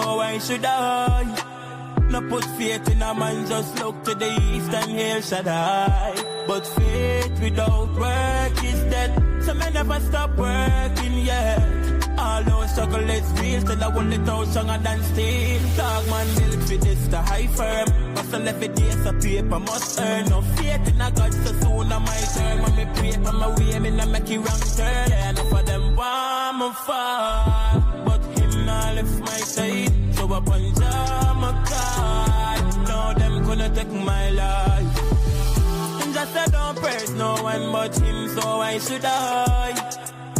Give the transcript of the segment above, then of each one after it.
so why should I? No put faith in a man, just look to the east and hail Shaddai. But faith without work is dead, so me never stop working yet. All those struggle is real, till I hold it out stronger than steel. Dog man built for this, the high firm. Hustle every day, so paper must earn. No faith in a God, so soon I my turn. When me pray for my way, me not make it wrong turn. Yeah, enough of them want me fall, but him not left my side. So upon Jah my call, now them gonna take my life. And just I don't praise no one but him, so why should I?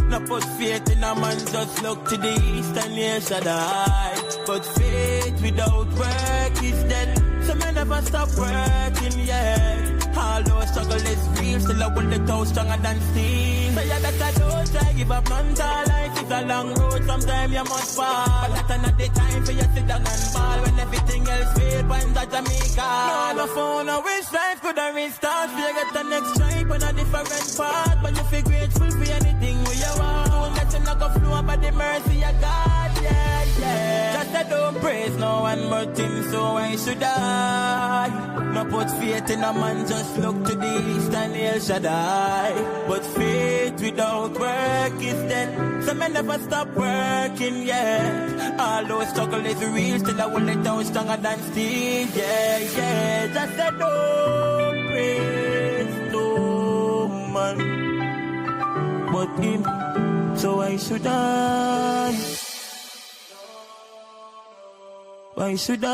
No put faith in a man, just look to the east and hear Shaddai. But faith without work is dead, so me never stop working yet. All those struggle is real, still I hold it out stronger than steel. So yeah, that I don't try give up none. Life is a long road, sometimes you must fall. But that's not the time for you to sit down and ball. When everything else fails, find that Jamaica. No phone, I wish life could have restart. You get the next stripe on a different path, but you feel grateful for anything we you want. Don't let you not go flow by the mercy of God, yeah, yeah. Just I don't praise no one but him, so why should I? No put faith in a man, just look to the east and hail Shaddai. But faith without work is dead, so me never stop working yet. All those struggle is real, still I hold it down stronger than steel, yeah, yeah. Just I don't praise no man but him, so why should I? Why should I?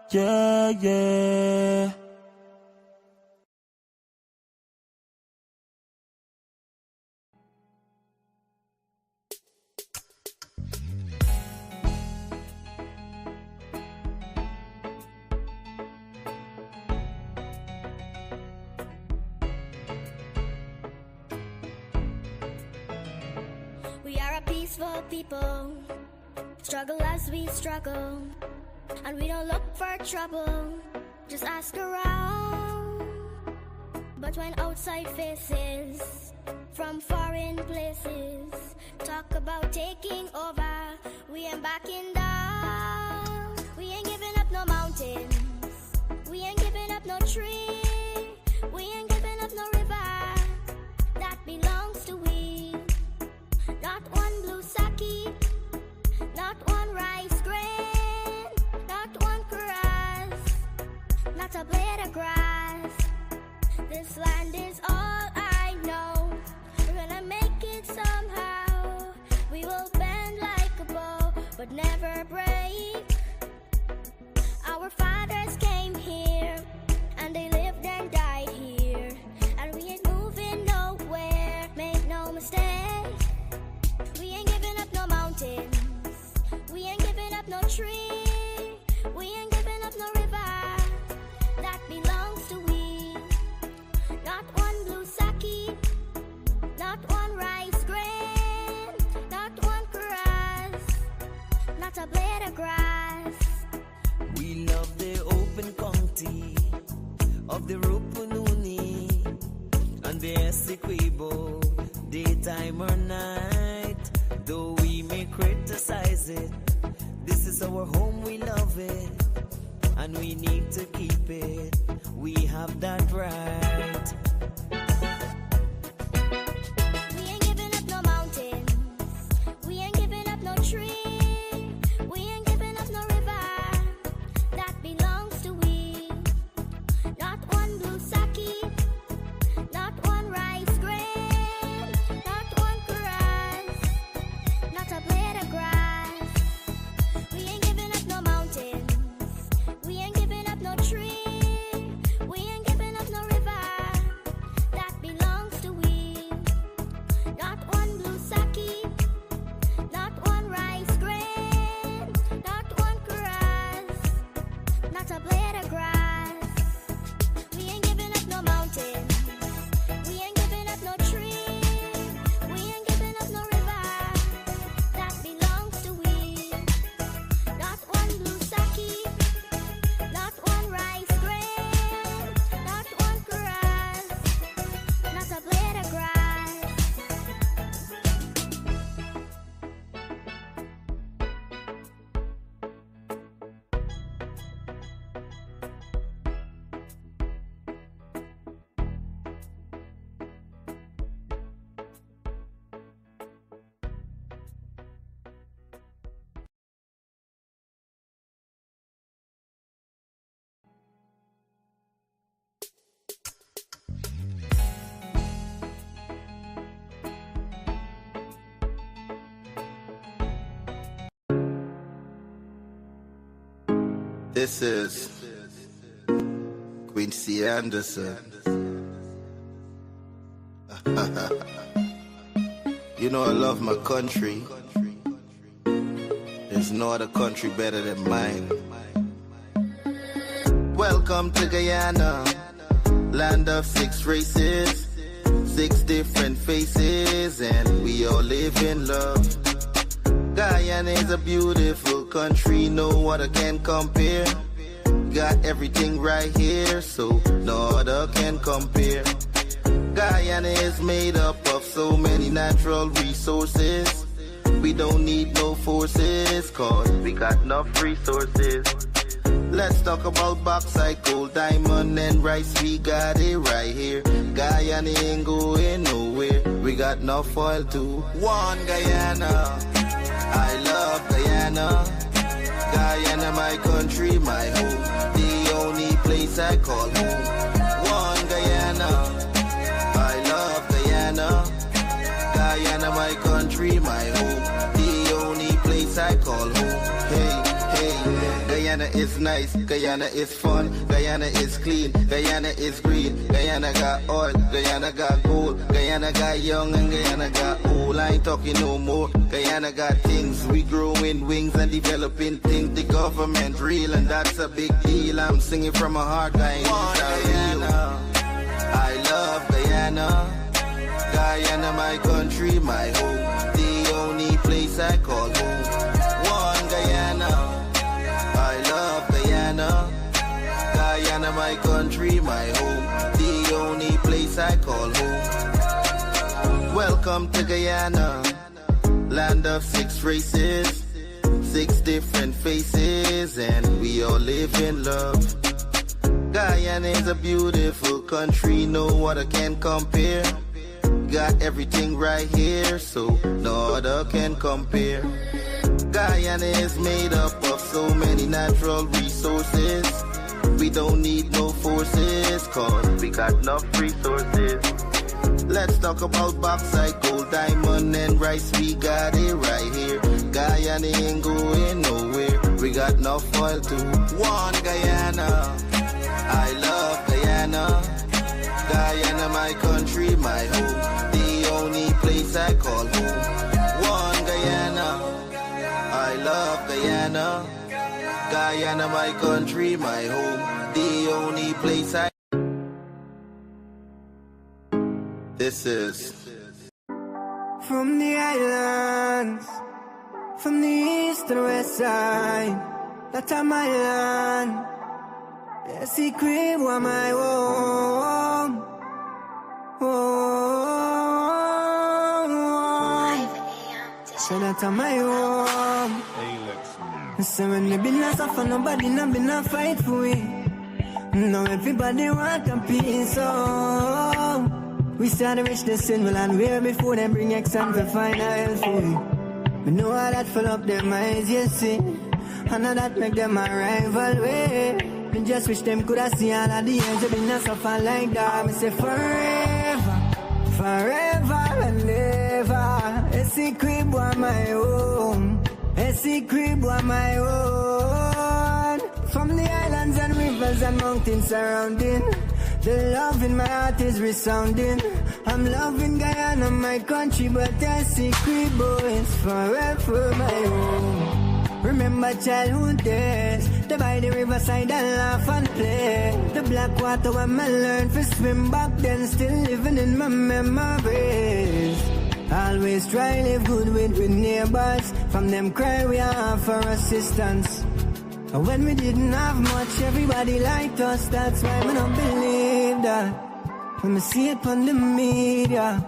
Yeah, yeah. We are a peaceful people, struggle as we struggle, and we don't look for trouble, just ask around. But when outside faces from foreign places talk about taking over, we ain't backing down. We ain't giving up no mountains, we ain't giving up no tree, we ain't giving up no river that belongs to we. Not one blue sake, not one rice grain, not one grass, not a blade of grass. This land is all I know. We're gonna make it somehow. We will bend like a bow, but never break. Our fathers came here, and they lived and died here, and we ain't moving nowhere, make no mistake. We ain't giving up no mountains, we ain't giving up no tree, we ain't giving up no river that belongs to we. Not one blue sake, not one rice grain, not one grass, not a blade of grass. We love the open county of the Rupununi and the Essequibo, daytime or night. Though we may criticize it, this is our home, we love it, and we need to keep it. We have that right. We ain't giving up no mountains, we ain't giving up no tree, we ain't giving up no river that belongs to we. Not one blue sake, not one rice grain, not one grass, not a blade of grass. We ain't giving up no mountains, we ain't giving up no tree, we ain't giving up no river This is Quincy Anderson. You know I love my country. There's no other country better than mine. Welcome to Guyana, land of 6 races, 6 different faces, and we all live in love. Guyana is a beautiful country, no other can compare. Got everything right here, so no other can compare. Guyana is made up of so many natural resources. We don't need no forces, cause we got enough resources. Let's talk about bauxite, gold, diamond, and rice. We got it right here. Guyana ain't going nowhere. We got enough oil too. One Guyana, I love Guyana. Guyana, my country, my home. The only place I call home. One Guyana, I love Guyana. Guyana, my country, my home. The only place I call home. Hey, Guyana is nice, Guyana is fun, Guyana is clean, Guyana is green, Guyana got oil, Guyana got gold, Guyana got young and Guyana got old. I ain't talking no more. Guyana got things, we growing wings and developing things. The government real and that's a big deal. I'm singing from my heart, Guyana. I love Guyana. Guyana, my country, my home. The only place I call home. One Guyana. I love Guyana. Guyana, my country, my home. The only place I call home. Welcome to Guyana, land of 6 races, 6 different faces, and we all live in love. Guyana is a beautiful country, no other can compare. Got everything right here, so no other can compare. Guyana is made up of so many natural resources. We don't need no forces, cause we got enough resources. Let's talk about bauxite, gold, diamond, and rice. We got it right here. Guyana ain't going nowhere. We got enough oil too. One Guyana, I love Guyana. Guyana, my country, my home. The only place I call home. One Guyana, I love Guyana. Guyana, my country, my home. The only place I... This is... From the islands, from the east to the west side, that's my land. The secret was my home. So that's my home. So when they been a suffer, nobody not been a fight for it. Now everybody want a piece. So we start to reach the silver and where before them bring exam for final for it. We know how that fill up their minds, you see. And how that make them a rival way. Me just wish them could have seen all of the years they been a suffer like that. Me say forever, forever and ever. A secret boy my own. A secret boy my own. From the islands and rivers and mountains surrounding, the love in my heart is resounding. I'm loving Guyana, my country, but a secret boy is forever my own. Remember childhood days, the by the riverside and laugh and play. The black water when I learned to swim back then, still living in my memories. Always try live good with neighbors. From them cry we are for assistance. And when we didn't have much, everybody liked us. That's why we don't believe that. When we see it on the media,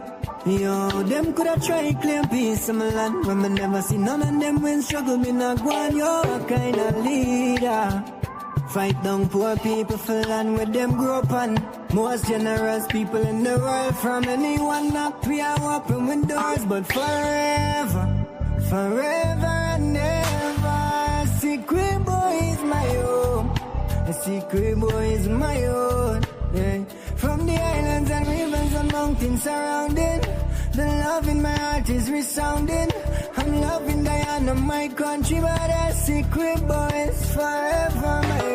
yo, them coulda tried claim peace of my land. When we never see none of them when struggle me not go on. Yo, a kind of leader. Fight down poor people for land where them grow up on. Most generous people in the world. From anyone knock we are open with doors. But forever, forever and ever, a secret boy is my own. A secret boy is my own. Yeah. From the islands and rivers and mountains surrounding, the love in my heart is resounding. I'm loving Guyana, my country, but a secret boy is forever my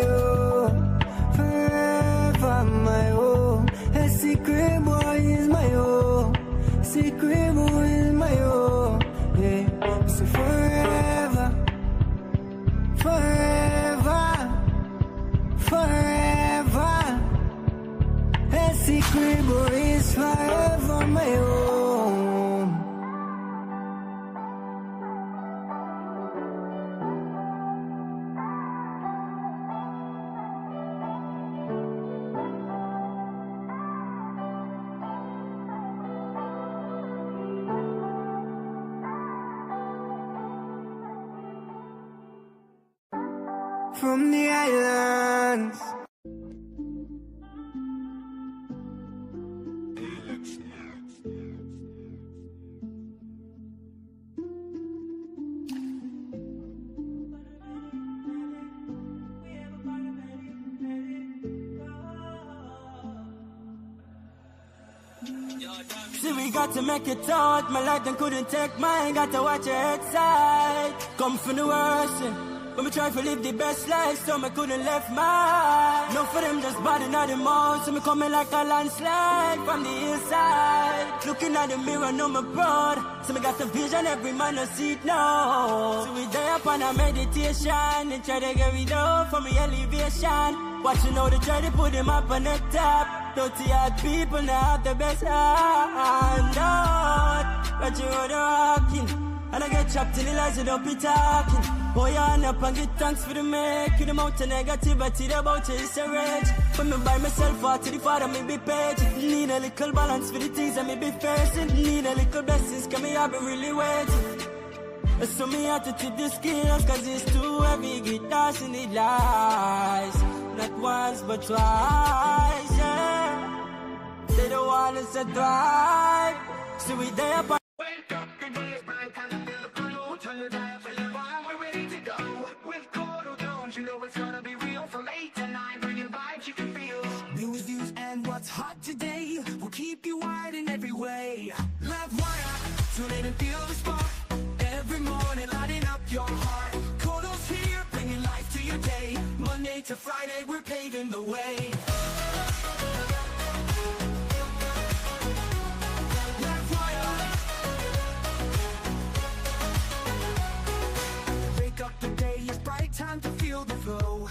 forever my home. From the islands. See, we got to make it out. My life then couldn't take mine. Got to watch your head side. Come from the worst. When we try to live the best life, so me couldn't left mine. No for them just body not the most. So me coming like a landslide from the hillside. Looking at the mirror, know me proud. So me got the vision, every man a see it now. So we day up on a meditation and try to get rid of from me elevation. Watching how they try to put them up on the top. Dirty hard people now have the best hand out. But you are walking. And I get trapped in the lies you don't be talking. Boy, on up and get thanks for the make. In the mountain negativity, the about you is a rage. When me by myself out to the father, me be paid. Need a little balance for the things that me be facing. Need a little blessings, cause me have been really waiting. So me have to take the skills, cause it's too heavy. Get lost in the lies. Not once, but twice, yeah. They don't want us to thrive. So we there up. Wake up, the day is bright, time to feel the crew. Turn your dial for your vibe, we're ready to go. With Courdel Jones, you know it's gonna be real. From 8 to 9, bringing vibes you can feel. News, views, and what's hot today will keep you wide in every way. Livewire, tune in and feel the spark. Every morning, lighting up your heart. Courdel's here, bringing life to your day. Monday to Friday, we're paving the way. Time to feel the flow.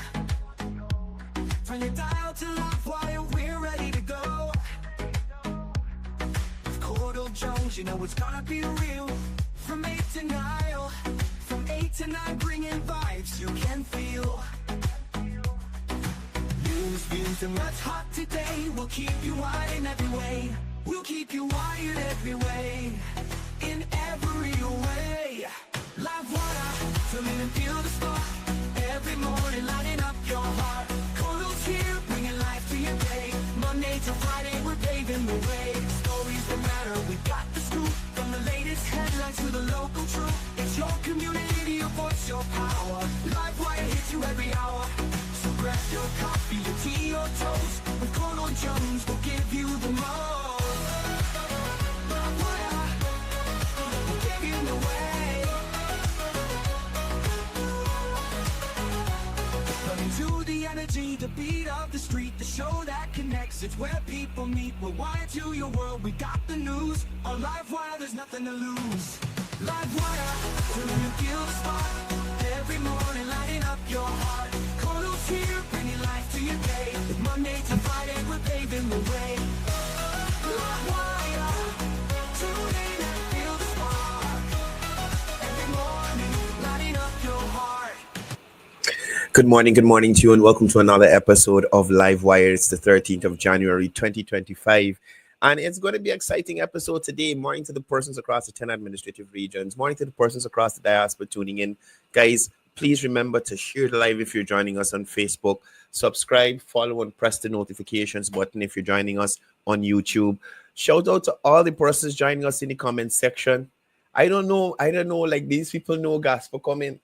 Turn your dial to Livewire, we're ready to go. With Courdel Jones, you know it's gonna be real. From 8 to 9, from 8 to 9, bringing vibes you can feel. News, views, and what's hot today will keep you wired in every way. We'll keep you wired every way, in every way. Livewire, tune in and feel the spark. Every morning, lighting up your heart. Courdel's here, bringing life to your day. Monday to Friday, we're paving the way. Stories that matter, we got the scoop. From the latest headlines to the local truth. It's your community, your voice, your power. Livewire hits you every hour. So grab your coffee, your tea, your toast. With Courdel Jones, we'll give you the most. Livewire, we'll give you the way. To the energy, the beat of the street, the show that connects, it's where people meet. We're wired to your world, we got the news. On Livewire, there's nothing to lose. Livewire, tune in and feel the spark. Every morning, lighting up your heart. Courdel's here, bringing life to your day. It's Monday to Friday, we're paving the way. Livewire, tune in and feel the spark. Every morning, lighting up your heart. Good morning to you, and welcome to another episode of Livewire. It's the 13th of January, 2025, and it's going to be an exciting episode today. Morning to the persons across the 10 administrative regions. Morning to the persons across the diaspora tuning in. Guys, please remember to share the live if you're joining us on Facebook. Subscribe, follow, and press the notifications button if you're joining us on YouTube. Shout out to all the persons joining us in the comment section. I don't know, like these people know gas for coming.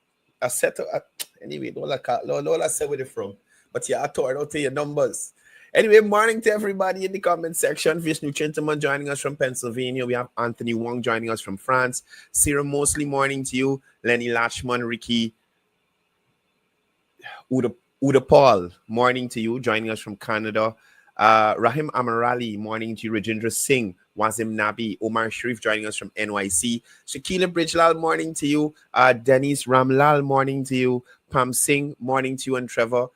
Anyway, don't say where they're from. But yeah, I thought I'll tell you numbers. Anyway, morning to everybody in the comment section. Vishnu Chintaman joining us from Pennsylvania. We have Anthony Wong joining us from France. Sarah Mosley, morning to you. Lenny Lashman, Ricky Uda Paul, morning to you, joining us from Canada. Rahim Amarali, morning to you. Rajendra Singh, Wazim Nabi, Omar Sharif joining us from NYC. Shakila Bridgelal, morning to you. Denise Ramlal, morning to you. Pam Singh, morning to you. And Trevor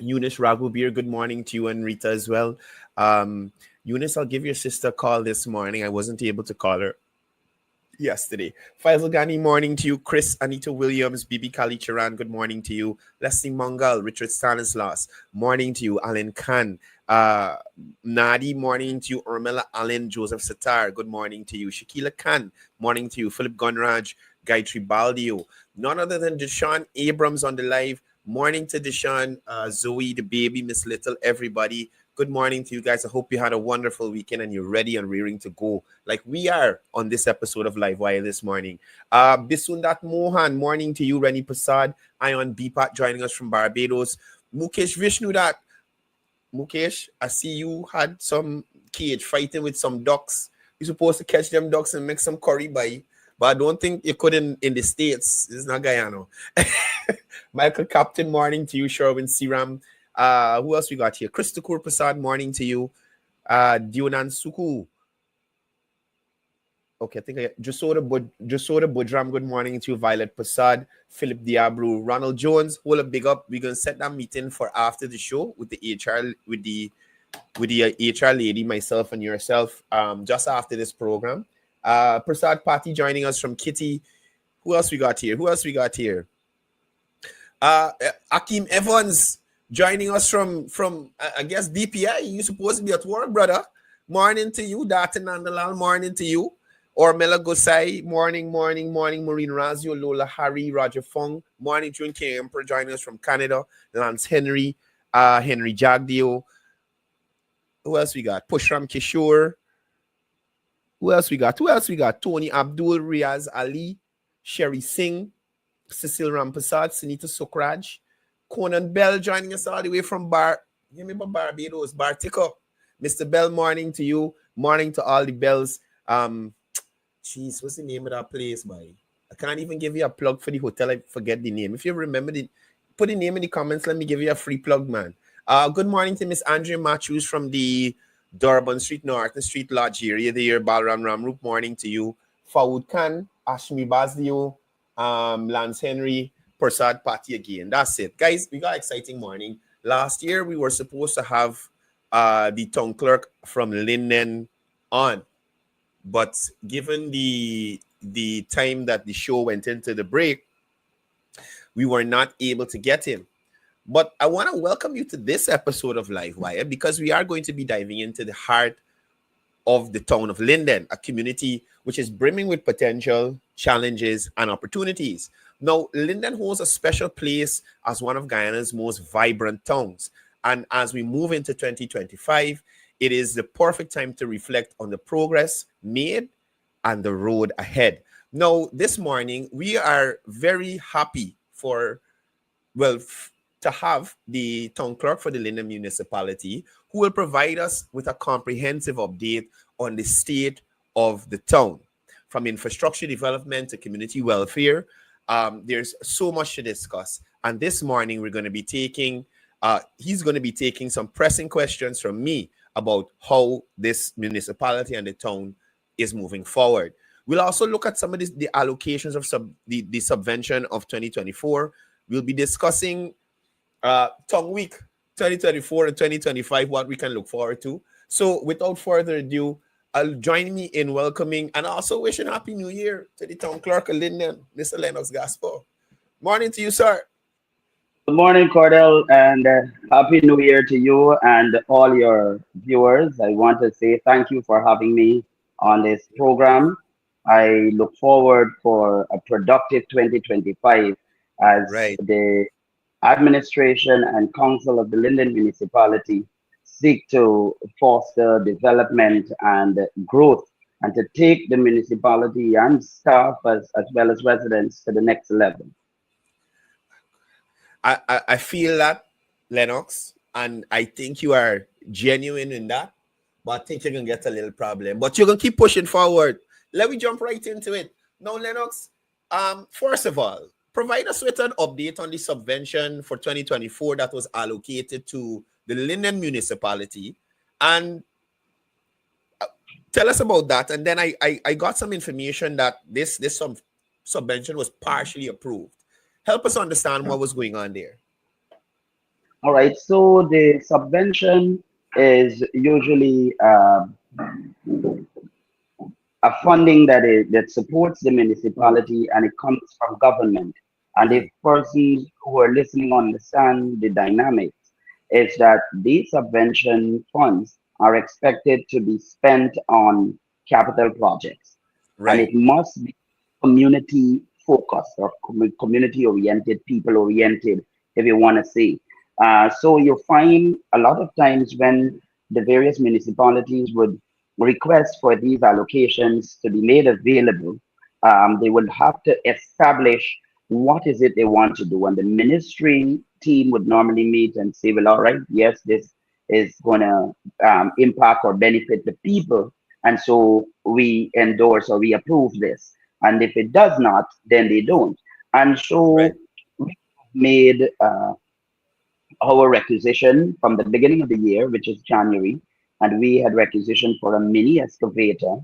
Eunice Raghubir, good morning to you, and Rita as well. Eunice, I'll give your sister a call this morning. I wasn't able to call her yesterday. Faisal Ghani, morning to you. Chris, Anita Williams, Bibi Kali Charan, good morning to you. Leslie Mongal, Richard Stanislaus, morning to you. Alan Khan, Nadi, morning to you. Urmela Allen, Joseph Satar, good morning to you. Shakila Khan, morning to you. Philip Gunraj, Gayatri Baldio, none other than Deshaun Abrams on the live. Morning to Deshaun, Zoe, the baby, Miss Little, everybody. Good morning to you guys. I hope you had a wonderful weekend and you're ready and rearing to go like we are on this episode of Livewire this morning. Bisundat Mohan, morning to you. Rennie Prasad, Ion Bipat joining us from Barbados. Mukesh Vishnudat. Mukesh, I see you had some cage fighting with some ducks. You're supposed to catch them ducks and make some curry by, but I don't think you could in the States. It's not Guyana. Michael Captain, morning to you. Sherwin Siram. Who else we got here? Christopher Prasad, morning to you. Dionan Suku. Okay, I think Jasoda Budram, good morning to you. Violet Prasad, Philip Diabru, Ronald Jones. Hold a big up. We're gonna set that meeting for after the show with the HR, with the HR lady, myself and yourself. Just after this program. Prasad Pati joining us from Kitty. Who else we got here? Akeem Evans joining us from I guess DPI. You supposed to be at work, brother. Morning to you. Datan Nandalal, morning to you. Or Mela Gosai, morning. Maureen Razio, Lola Harry, Roger Fong, morning to K Emperor joining us from Canada. Lance Henry, Henry Jagdio. Who else we got? Pushram Kishore. Who else we got? Tony Abdul, Riaz Ali, Sherry Singh, Cecil Rampasad, Sunita Sokraj, Conan Bell joining us all the way from Barbados, Bartico. Mr. Bell, morning to you. Morning to all the bells. Jeez, what's the name of that place, boy? I can't even give you a plug for the hotel. I forget the name. If you remember put the name in the comments. Let me give you a free plug, man. Good morning to Miss Andrea Matthews from the Durban Street North Street Lodge area there. Balram Ramrup, morning to you. Fawood Khan, Ashmi Bazdio, Lance Henry, Prasad Pati again. That's it. Guys, we got an exciting morning. Last year, we were supposed to have the town clerk from Linden on. But given the time that the show went into the break, we were not able to get him. But I want to welcome you to this episode of Livewire because we are going to be diving into the heart of the town of Linden, a community which is brimming with potential, challenges, and opportunities. Now, Linden holds a special place as one of Guyana's most vibrant towns. And as we move into 2025, it is the perfect time to reflect on the progress made and the road ahead. Now, this morning, we are very happy to have the town clerk for the Linden Municipality, who will provide us with a comprehensive update on the state of the town, from infrastructure development to community welfare. There's so much to discuss. And this morning, he's going to be taking some pressing questions from me about how this municipality and the town is moving forward. We'll also look at some of the allocations of the subvention of 2024. We'll be discussing Town Week 2024 and 2025, what we can look forward to. So without further ado, join me in welcoming and also wishing Happy New Year to the town clerk of Linden, Mr. Lennox Gaspar. Morning to you, sir. Good morning, Courdel, and Happy New Year to you and all your viewers. I want to say thank you for having me on this program. I look forward for a productive 2025 as the administration and council of the Linden Municipality seek to foster development and growth and to take the municipality and staff as well as residents to the next level. I feel that, Lennox, and I think you are genuine in that, but I think you're going to get a little problem. But you're going to keep pushing forward. Let me jump right into it. Now, Lennox, first of all, provide us with an update on the subvention for 2024 that was allocated to the Linden Municipality. And tell us about that. And then I got some information that this subvention was partially approved. Help us understand what was going on there. All right, so the subvention is usually a funding that supports the municipality, and it comes from government. And if persons who are listening understand the dynamics, is that these subvention funds are expected to be spent on capital projects, and Right. it must be community focused or community oriented, people oriented, if you want to say. So you find a lot of times when the various municipalities would request for these allocations to be made available, they would have to establish what is it they want to do. And the ministry team would normally meet and say, well, all right, yes, this is going to impact or benefit the people. And so we endorse or we approve this. And if it does not, then they don't. And Right. so we made our requisition from the beginning of the year, which is January, and we had requisition for a mini excavator,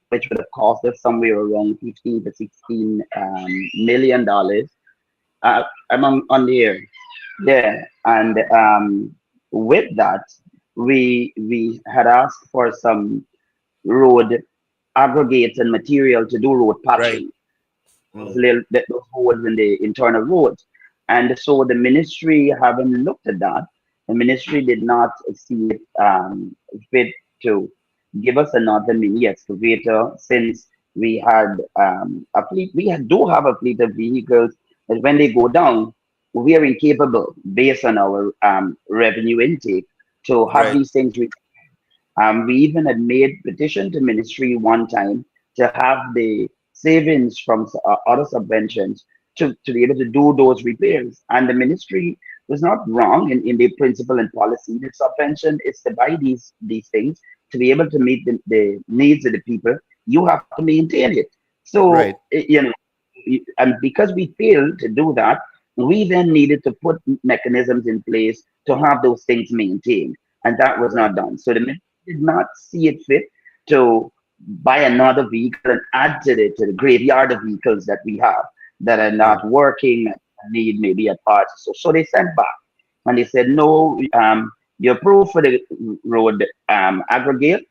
which would have cost us somewhere around 15 to 16 million dollars. I'm on the air, yeah, and with that, we had asked for some road aggregates and material to do road Right. patching, those holes in the internal roads. And so the ministry, having looked at that, the ministry did not see it fit to give us another mini excavator, since we had a fleet. Do have a fleet of vehicles, but when they go down, we are incapable, based on our revenue intake, to have Right. these things. We even had made petition to ministry one time to have the savings from other subventions to be able to do those repairs. And the ministry was not wrong in their principle and policy. The subvention is to buy these things to be able to meet the needs of the people. You have to maintain it. So, Right. and because we failed to do that, we then needed to put mechanisms in place to have those things maintained. And that was Right. not done. So the ministry did not see it fit to buy another vehicle and add to the graveyard of vehicles that we have that are Mm. not working and need maybe a part. So they sent back and they said, no, you're approved for the road aggregate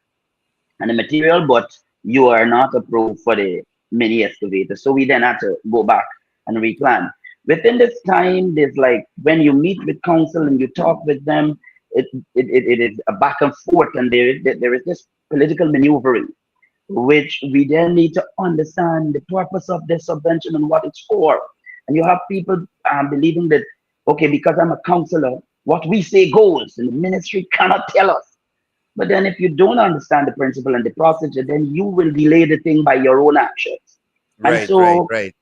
and the material, but you are not approved for the mini excavator. So we then had to go back and replan. Within this time, there's like when you meet with council and you talk with them, it is a back and forth, and there is this political maneuvering, which we then need to understand the purpose of this subvention and what it's for. And you have people believing that, okay, because I'm a councillor, what we say goes, and the ministry cannot tell us. But then if you don't understand the principle and the procedure, then you will delay the thing by your own actions. And Right. Right. so Right.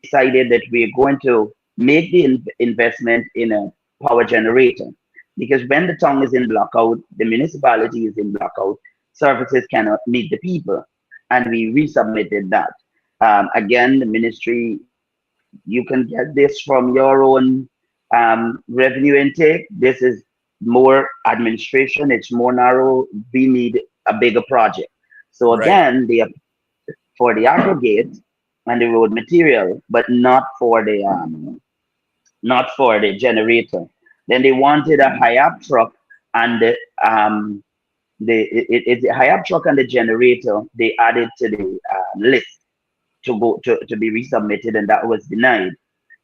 decided that we're going to make the investment in a power generator, because when the town is in blackout, the municipality is in blackout, services cannot meet the people. And we resubmitted that. Again, the ministry, you can get this from your own revenue intake. This is more administration, it's more narrow. We need a bigger project. So Right. again, they for the aggregate and the road material, but not for the generator. Then they wanted a high-up truck and it's a high-up truck and the generator. They added to the list to be resubmitted, and that was denied.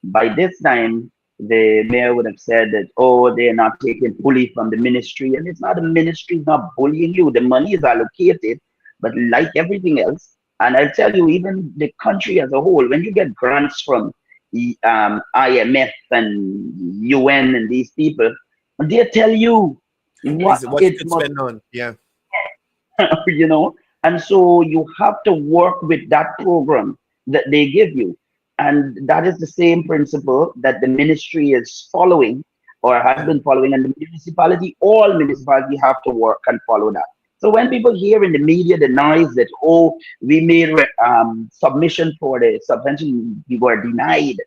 By this time, the mayor would have said that, oh, they're not taking fully from the ministry, and it's not the ministry is not bullying you. The money is allocated, but like everything else, and I'll tell you, even the country as a whole, when you get grants from the IMF and UN and these people, they tell you what Is what you it could must, spend on? Yeah. you know, and so you have to work with that program that they give you. And that is the same principle that the ministry is following or has Yeah. been following, and the municipality, all municipality have to work and follow that. So when people hear in the media the noise that, oh, we made submission for the subvention, we were denied.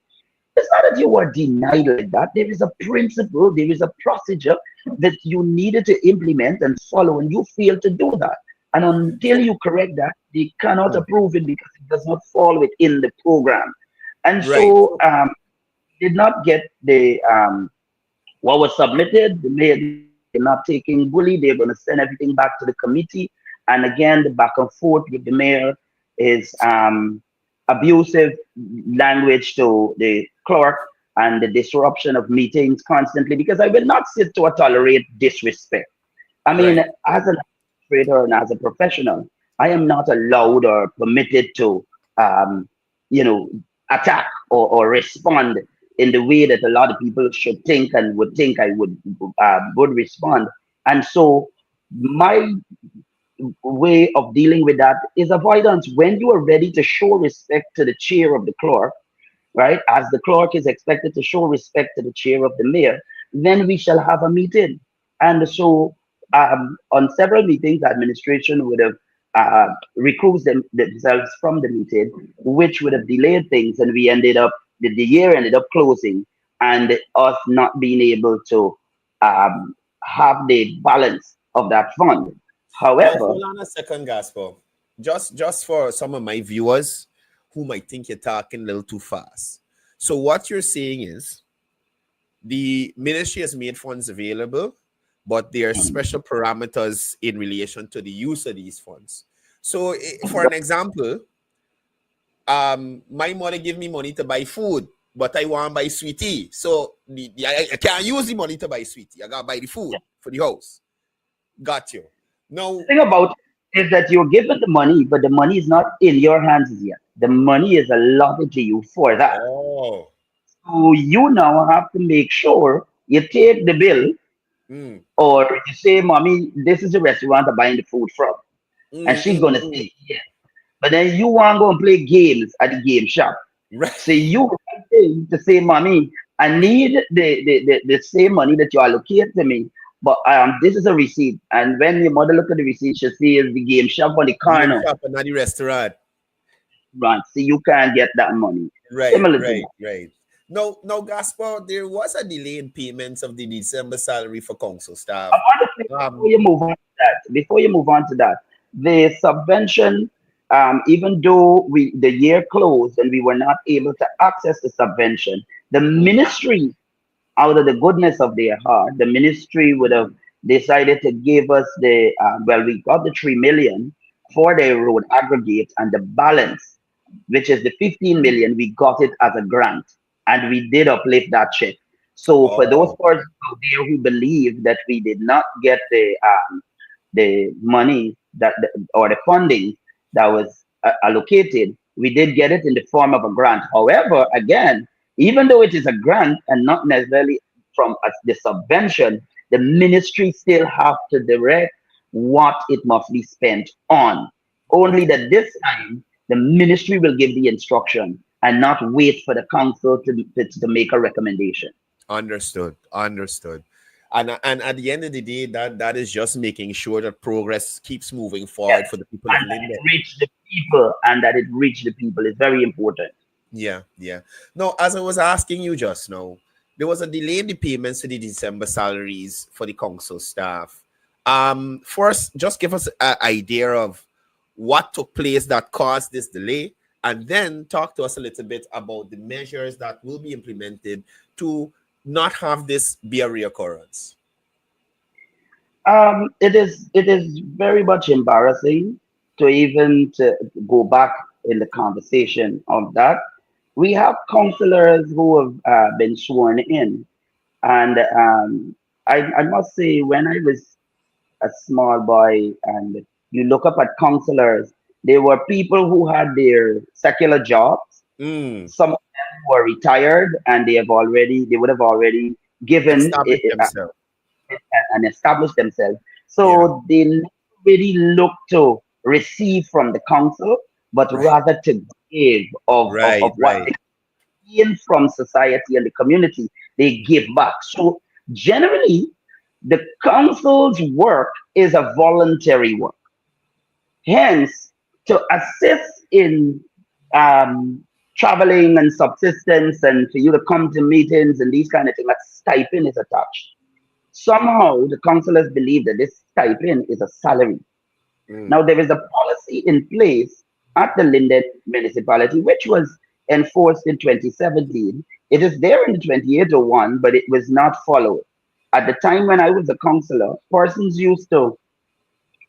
It's not that you were denied like that. There is a principle, there is a procedure that you needed to implement and follow, and you failed to do that. And until So you correct that, they cannot mm, approve it because it does not fall within the program. And right. so did not get the what was submitted, the mayor they're not taking bully, they're going to send everything back to the committee. And again, the back and forth with the mayor is abusive language to the clerk and the disruption of meetings constantly, because I will not sit to tolerate disrespect. I mean, Right. as an administrator and as a professional, I am not allowed or permitted to, um, you know, attack or respond in the way that a lot of people should think and would think I would respond. And so my way of dealing with that is avoidance. When you are ready to show respect to the chair of the clerk, right, as the clerk is expected to show respect to the chair of the mayor, then we shall have a meeting. And so on several meetings, administration would have recused themselves from the meeting, which would have delayed things, and we ended up the year ended up closing, and us not being able to have the balance of that fund. Now, However, hold on a second, Gaspar. Just for some of my viewers who might think you're talking a little too fast. So what you're saying is the ministry has made funds available, but there are special parameters in relation to the use of these funds. So, for an example, my mother give me money to buy food, but I want to buy sweetie. So I can't use the money to buy sweetie. I gotta buy the food for the house. Got you. Now, the thing about it is that you're given the money, but the money is not in your hands yet. The money is allotted to you for that. oh, So you now have to make sure you take the bill, or you say, "Mommy, this is the restaurant I'm buying the food from," and she's gonna say yes. But then you want to go and play games at the game shop. right. So you have to say, "Mommy, I need the same money that you allocate to me. But this is a receipt." And when your mother look at the receipt, she sees the game shop on the Game corner. shop and not the restaurant. Right. So you can't get that money. Right, Similar to right, that. right. No, Gaspar, there was a delay in payments of the December salary for council staff. I want to say before you move on to that, the subvention, even though the year closed and we were not able to access the subvention, the ministry, out of the goodness of their heart, the ministry would have decided to give us we got the 3 million for the road aggregate, and the balance, which is the 15 million, we got it as a grant, and we did uplift that check. So for those Oh, persons out there who believe that we did not get the money or the funding that was allocated, we did get it in the form of a grant. However, again, even though it is a grant and not necessarily from the subvention, the ministry still have to direct what it must be spent on. Only that this time, the ministry will give the instruction and not wait for the council to make a recommendation. understood, understood. And at the end of the day, that is just making sure that progress keeps moving forward Yes. for the people of And that Linden. it reach the people, and that it reach the people is very important. Yeah, yeah. No, as I was asking you just now, there was a delay in the payments to the December salaries for the council staff. First, just give us an idea of what took place that caused this delay, and then talk to us a little bit about the measures that will be implemented to not have this be a reoccurrence. It is very much embarrassing to even to go back in the conversation of that. We have counselors who have been sworn in, and I must say, when I was a small boy and you look up at counselors, they were people who had their secular jobs. Mm. Some of them were retired, and they would have already given Establish themselves. and established themselves. Yeah. So they never really look to receive from the council, but Right. rather to give Right, of what right. they gain from society and the community. They give back. So generally, the council's work is a voluntary work. Hence, to assist in traveling and subsistence, and for you to come to meetings and these kind of things, a stipend is attached. Somehow, the councillors believe that this stipend is a salary. Now, there is a policy in place at the Linden Municipality, which was enforced in 2017. It is there in the 2801, but it was not followed. at the time when I was a counselor, persons used to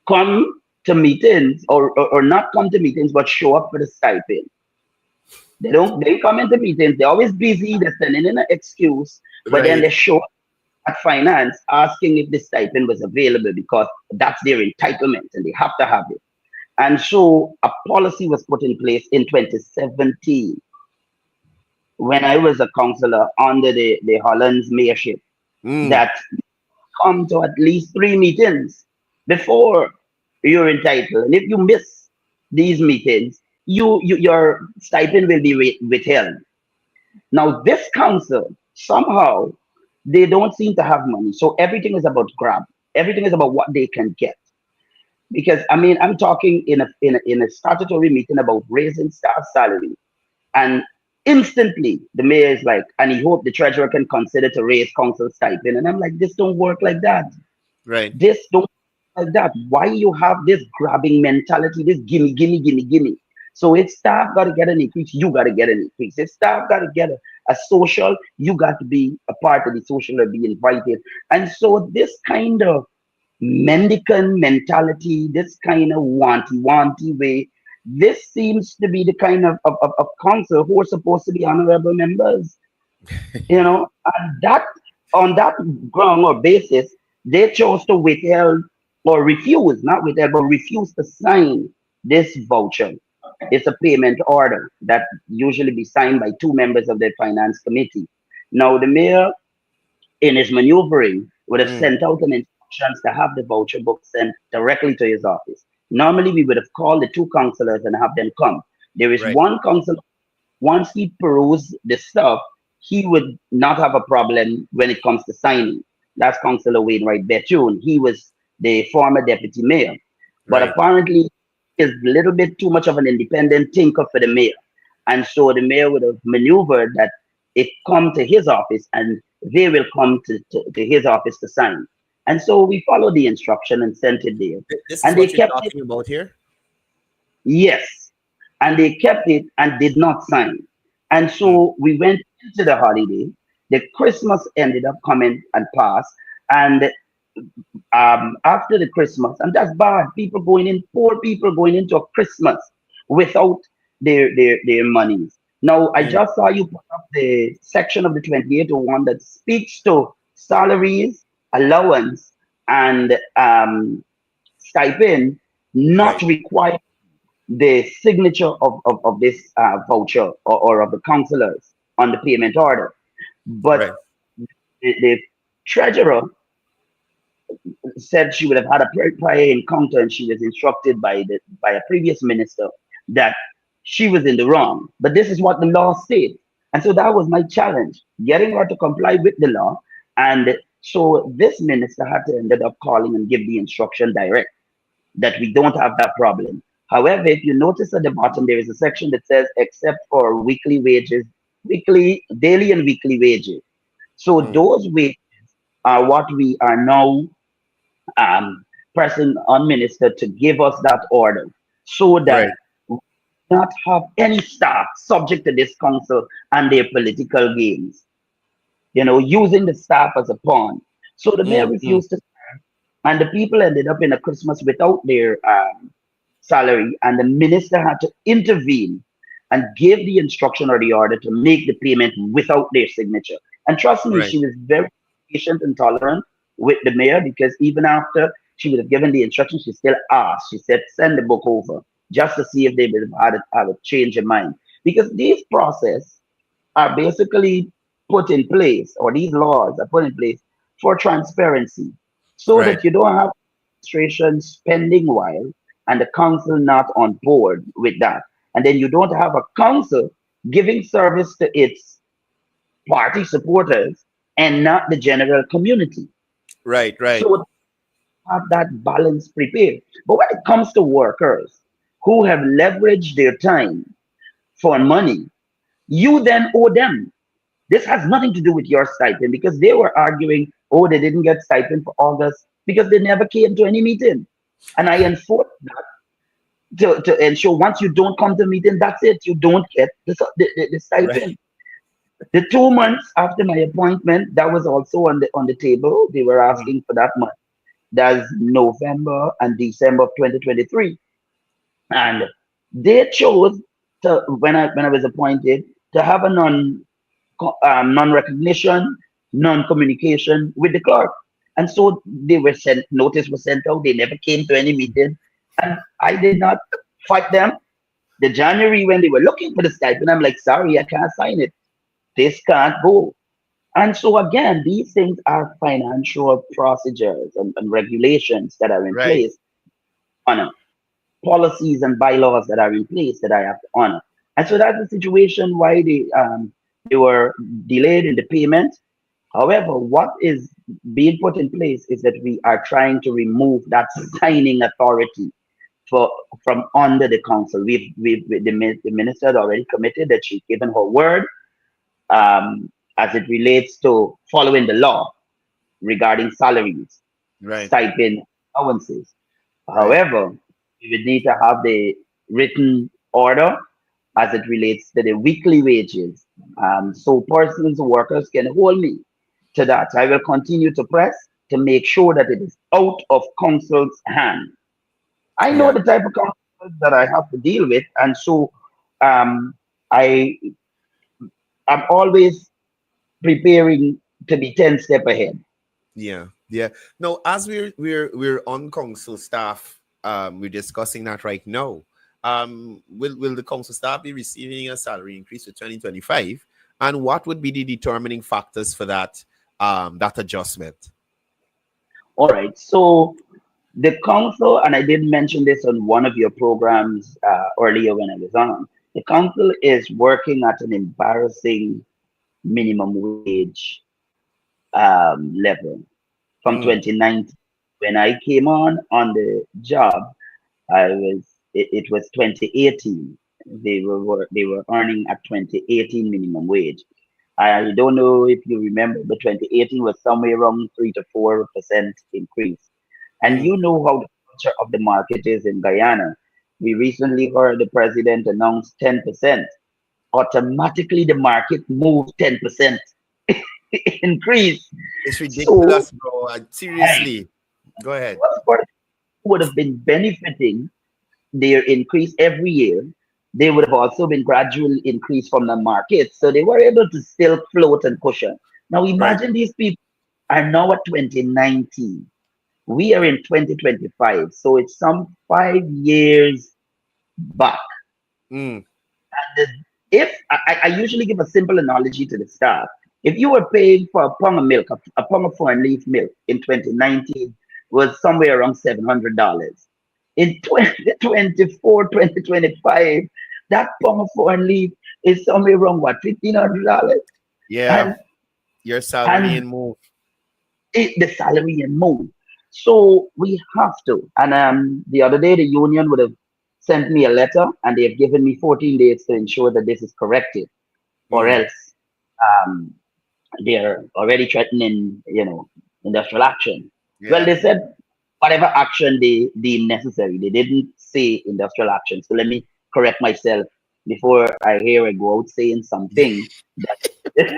come to meetings or not come to meetings, but show up for the stipend. They come into meetings, they're always busy, they're sending in an excuse, but then Right. they show up at finance asking if the stipend was available because that's their entitlement and they have to have it. And so a policy was put in place in 2017 when I was a counselor under the Holland's mayorship Mm. that come to at least 3 meetings before you're entitled. And if you miss these meetings, your stipend will be withheld. Now, this council, somehow, they don't seem to have money. So everything is about grab. Everything is about what they can get. Because, I mean, I'm talking in a statutory meeting about raising staff salary. And instantly, the mayor is like, and he hope the treasurer can consider to raise council stipend. And I'm like, this don't work like that. Right. This don't like that. Why you have this grabbing mentality, this gimme, gimme, gimme, gimme? So if staff got to get an increase, you got to get an increase. If staff got to get a social, you got to be a part of the social or be invited. And so this kind of mendicant mentality, this kind of wanty way, this seems to be the kind of council who are supposed to be honorable members. And that on that ground or basis, they chose to withhold or refuse, not withhold, but refuse to sign this voucher. It's a payment order that usually be signed by 2 members of the finance committee. Now, the mayor, in his maneuvering, would have sent out an instructions to have the voucher book sent directly to his office. Normally, we would have called the 2 councillors and have them come. There is Right. one councillor, once he perused the stuff, he would not have a problem when it comes to signing. That's Councillor Wainwright Bethune. He was the former deputy mayor. But Right. apparently, he's a little bit too much of an independent thinker for the mayor. And so the mayor would have maneuvered that it come to his office and they will come to his office to sign. And so we followed the instruction and sent it there. This is And they what you're kept it, talking about here. yes. And they kept it and did not sign. And so we went into the holiday. The Christmas ended up coming and passed. And after the Christmas, and that's bad. Poor people going into a Christmas without their monies. Now, I just saw you put up the section of the 2801 that speaks to salaries, allowance, and stipend not Right. require the signature of this voucher or of the councillors on the payment order. But Right. the treasurer said she would have had a prior encounter and she was instructed by a previous minister that she was in the wrong. But this is what the law states. And so that was my challenge, getting her to comply with the law. And so this minister had to ended up calling and give the instruction direct that we don't have that problem. However, if you notice at the bottom, there is a section that says except for weekly wages, daily and weekly wages. So those wages are what we are now pressing on minister to give us that order so that Right. we not have any staff subject to this council and their political games, using the staff as a pawn. So the mayor refused to sign, and the people ended up in a Christmas without their salary, and the minister had to intervene and give the instruction or the order to make the payment without their signature. And trust me, Right. she was very patient and tolerant with the mayor because even after she would have given the instructions, she still asked. She said, send the book over just to see if they would have had a change of mind. Because these processes are basically put in place, or these laws are put in place for transparency so Right. that you don't have administration spending while and the council not on board with that. And then you don't have a council giving service to its party supporters and not the general community. Right. Right. So have that balance prepared. But when it comes to workers who have leveraged their time for money, you then owe them. This has nothing to do with your stipend because they were arguing, oh, they didn't get stipend for August because they never came to any meeting. And I enforced that to ensure once you don't come to meeting, that's it. You don't get the stipend. Right. The 2 months after my appointment, that was also on the table. They were asking for that month. That's November and December of 2023. And they chose to, when I was appointed, to have a non recognition, non communication with the clerk. And so they were sent, notice was sent out. They never came to any meeting, and I did not fight them. The January when they were looking for the stipend, I'm like, sorry, I can't sign it. This can't go. And so again, these things are financial procedures and regulations that are in Right. place, honor policies and bylaws that are in place that I have to honor. And so that's the situation why they were delayed in the payment. However, what is being put in place is that we are trying to remove that signing authority for from under the council. The minister had already committed that she's given her word as it relates to following the law regarding salaries, Right. stipend, allowances. Right. However, we would need to have the written order as it relates to the weekly wages. So persons, workers can hold me to that. I will continue to press to make sure that it is out of council's hand. I know Yeah. the type of council that I have to deal with, and so um, I am always preparing to be 10 step ahead. Yeah. Yeah. No, as we're on council staff, we're discussing that right now. Will the council staff be receiving a salary increase for 2025? And what would be the determining factors for that adjustment? All right. So the council, and I did mention this on one of your programs earlier when I was on, the council is working at an embarrassing minimum wage level from Mm, 2019. When I came on the job, it was 2018. They were earning at 2018 minimum wage. I don't know if you remember, but 2018 was somewhere around 3 to 4% increase. And mm. you know how the culture of the market is in Guyana. We recently heard the president announce 10%. Automatically, the market moved 10% increase. It's So, ridiculous, bro. Seriously. Go ahead. of course, would have been benefiting their increase every year. They would have also been gradual increase from the market. So they were able to still float and cushion. Now Right. imagine these people are now at 2019. We are in 2025. So it's some 5 years back. Mm, And if I usually give a simple analogy to the staff, if you were paying for a pound of milk, a pound of foreign leaf milk in 2019 was somewhere around $700. In 2024, 2025, that pound of foreign leaf is somewhere around what, $1,500? yeah. And Your salary and and move. the salary and more. So we have to. And the other day, the union would have sent me a letter, and they have given me 14 days to ensure that this is corrected, or Mm, else um, they're already threatening, industrial action. Well, yeah. they said whatever action they deem necessary. They didn't say industrial action. So let me correct myself before I hear I go out saying something that is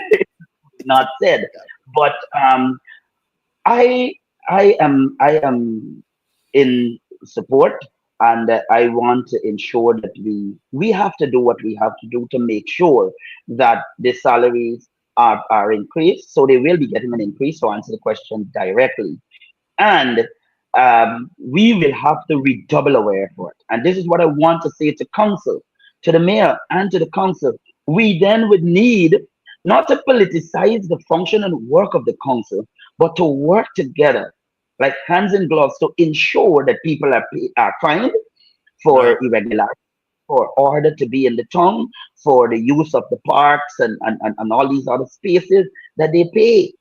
not said. But I I am in support, and I want to ensure that we have to do what we have to do to make sure that the salaries are increased. So they will be getting an increase. To answer the question directly, and we will have to redouble our effort. And this is what I want to say to council, to the mayor, and to the council. We then would need not to politicize the function and work of the council, but to work together like hands and gloves to ensure that people are fined Right. for irregularity, for order to be in the town, for the use of the parks and all these other spaces that they pay.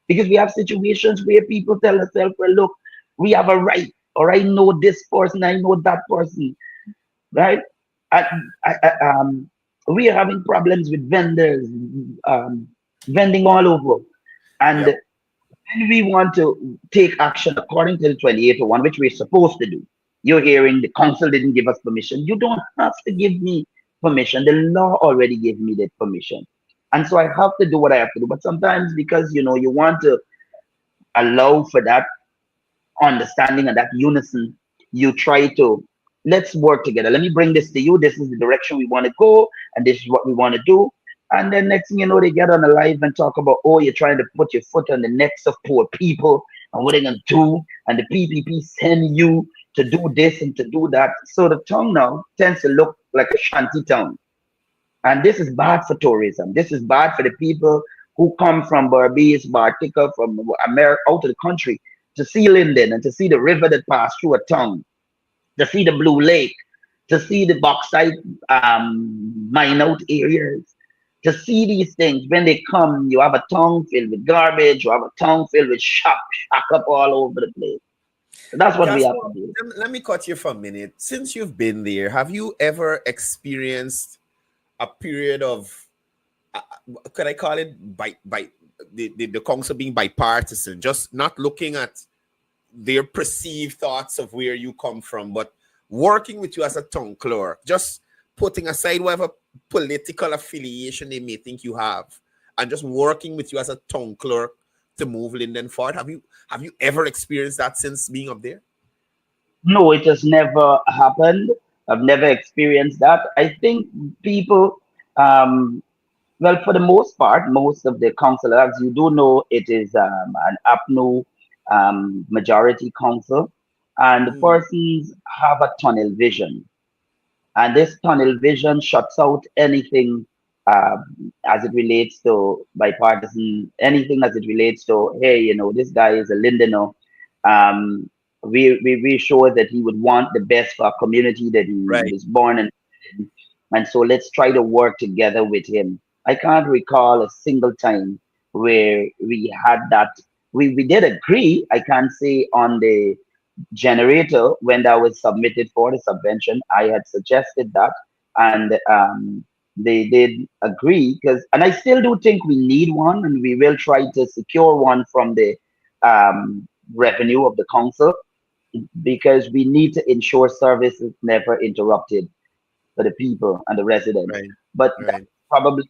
Because we have situations where people tell themselves, well, look, we have a right, or I know this person, I know that person, right? I, I, we are having problems with vendors, um, vending all over. And Yep. when we want to take action according to the 2801, which we're supposed to do, you're hearing the council didn't give us permission. You don't have to give me permission. The law already gave me that permission. And so I have to do what I have to do. But sometimes, because you want to allow for that understanding and that unison, you try to, let's work together. Let me bring this to you. This is the direction we want to go, and this is what we want to do. And then next thing you know, they get on the live and talk about, oh, you're trying to put your foot on the necks of poor people and what they're going to do. And the PPP send you to do this and to do that. So the town now tends to look like a shanty town. And this is bad for tourism. This is bad for the people who come from Barbados, Bartica, from America, out of the country, to see Linden and to see the river that passed through a town, to see the Blue Lake, to see the bauxite mine out areas, to see these things. When they come, you have a town filled with garbage, you have a town filled with shack up all over the place. So that's what we have to do. Let me cut you for a minute. Since you've been there, have you ever experienced a period of, could I call it by the council being bipartisan, just not looking at their perceived thoughts of where you come from, but working with you as a town clerk, just putting aside whatever political affiliation they may think you have, and just working with you as a town clerk to move Linden forward? Have you ever experienced that since being up there? No, it has never happened. I've never experienced that. I think people, well, for the most part, most of the councillors, you do know, it is an APNU majority council, and the persons have a tunnel vision. And this tunnel vision shuts out anything as it relates to bipartisan, anything as it relates to, hey, this guy is a Lindener. We sure that he would want the best for our community that he was born in. And so let's try to work together with him. I can't recall a single time where we had that. We did agree, I can't say on the generator when that was submitted for the subvention. I had suggested that, and they did agree, and I still do think we need one, and we will try to secure one from the revenue of the council, because we need to ensure service is never interrupted for the people and the residents. But that's probably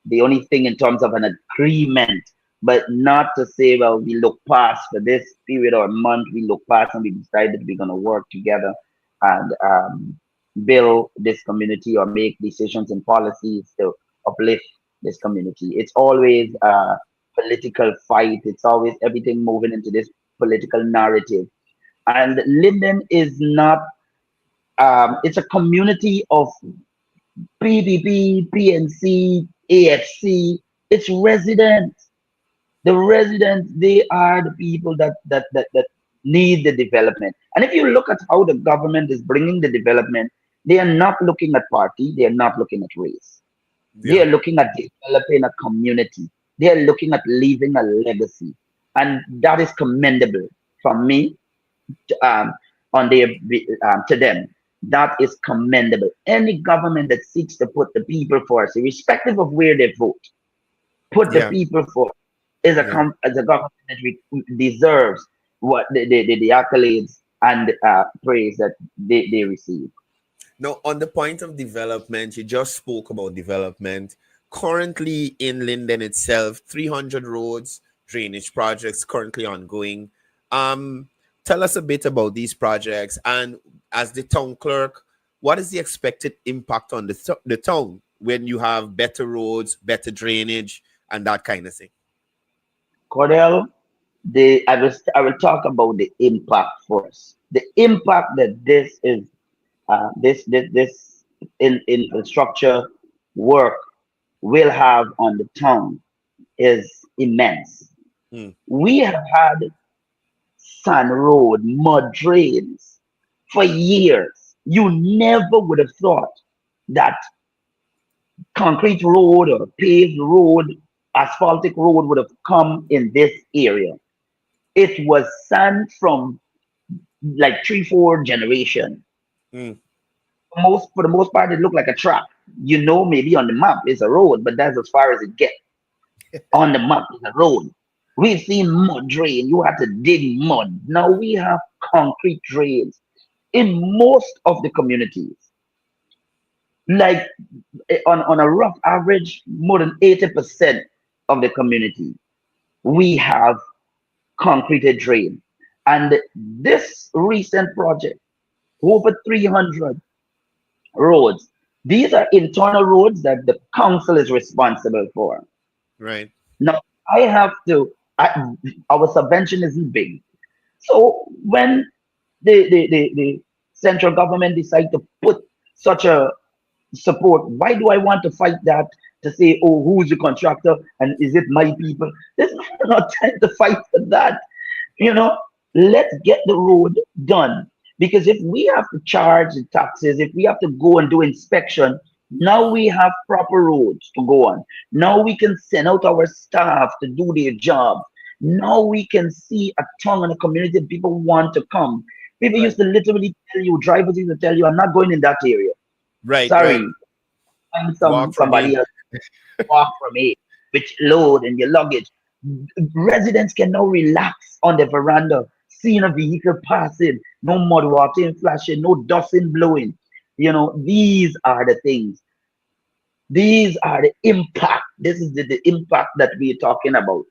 the only thing in terms of an agreement, but not to say, well, we look past for this period or month, we look past and we decided we're going to work together and build this community or make decisions and policies to uplift this community. It's always a political fight. It's always everything moving into this political narrative. And Linden is not, it's a community of PPP, PNC, AFC. It's residents. The residents, they are the people that need the development. And if you look at how the government is bringing the development, they are not looking at party, they are not looking at race. They are looking at developing a community. They are looking at leaving a legacy. And that is commendable from me to them. That is commendable. Any government that seeks to put the people first, irrespective of where they vote, put the people first, is a government that deserves what the accolades and praise that they receive. Now, on the point of development, you just spoke about development. Currently in Linden itself, 300 roads, drainage projects currently ongoing. Tell us a bit about these projects, and as the town clerk, what is the expected impact on the town when you have better roads, better drainage, and that kind of thing? Courdel, I will talk about the impact first. The impact that this is this infrastructure work will have on the town is immense. We have had sand road, mud drains for years. You never would have thought that concrete road or paved road, asphaltic road would have come in this area. It was sand from like 3-4 generations. For the most part, it looked like a track. Maybe on the map it's a road, but that's as far as it gets. On the map is a road. We've seen mud drain. You had to dig mud. Now we have concrete drains in most of the communities. Like on a rough average, more than 80% of the community, we have concreted drain. And this recent project, over 300 roads, these are internal roads that the council is responsible for. Right. Now, I have to, our subvention isn't big. So when the central government decide to put such a support, why do I want to fight that to say, oh, who's the contractor and is it my people? There's not time to fight for that. You know, let's get the road done. Because if we have to charge the taxes, if we have to go and do inspection, now we have proper roads to go on. Now we can send out our staff to do their job. Now we can see a tongue in the community that people want to come. People Right. used to literally tell you, drivers used to tell you, I'm not going in that area. Right. Sorry, Right. find Walk from somebody me. else, walk from it with load and your luggage. Residents can now relax on the veranda, seeing a vehicle passing, no mud water flashing, no dusting blowing. You know, these are the things. These are the impact. This is the impact that we're talking about.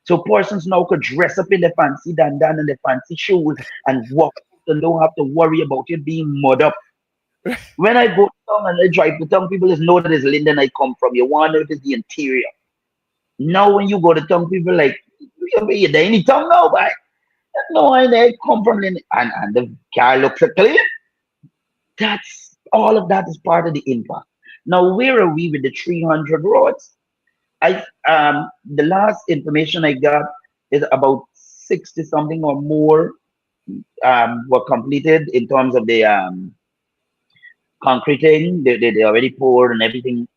So persons now could dress up in the fancy dandan and the fancy shoes and walk and don't have to worry about it being mud up. When I go down and I drive to town, people just know that it's Linden I come from. You wonder if it's the interior. Now when you go to town, people like, you're there any town now, but no, I come from Linden. And the car looks clean. That's all of that is part of the impact. Now, where are we with the 300 roads? I the last information I got is about 60 something or more were completed in terms of the concreting. They already poured and everything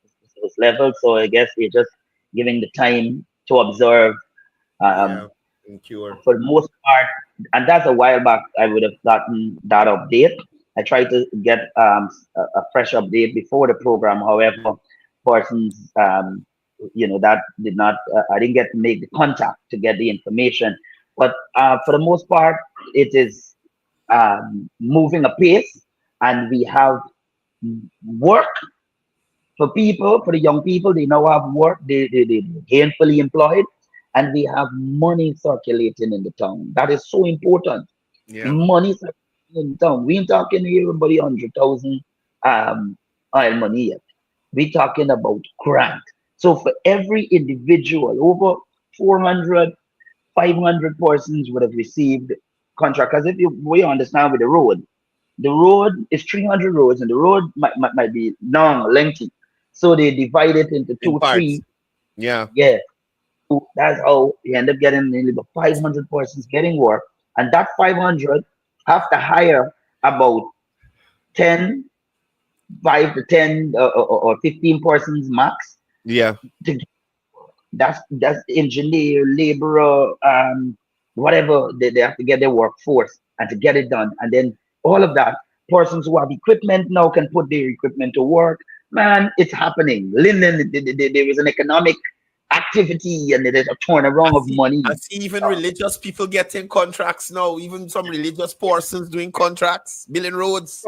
was level. So I guess they're just giving the time to observe. Yeah. Um, And cure. for the most part, and that's a while back, I would have gotten that update. I tried to get a fresh update before the program. However, persons, that did not, I didn't get to make the contact to get the information. But for the most part, it is moving apace, and we have work for people, for the young people. They now have work, they gainfully employed, and we have money circulating in the town. That is so important. Yeah. Money circulating in the town. We ain't talking here everybody 100,000 oil money yet. We talking about grant. So for every individual, over 400, 500 persons would have received contract. Because if we understand with the road is 300 roads, and the road might be long, lengthy. So they divide it into In two, parts. three. Yeah. Yeah. So that's how you end up getting nearly about 500 persons getting work. And that 500 have to hire about 10, 5 to 10 or 15 persons max. Yeah. To that's engineer, laborer, whatever they have to get their workforce and to get it done. And then all of that, persons who have equipment now can put their equipment to work. Man, it's happening. Linden, there is an economic activity and there's a turnaround of money. I see even religious people getting contracts now. Even some religious persons doing contracts, building roads.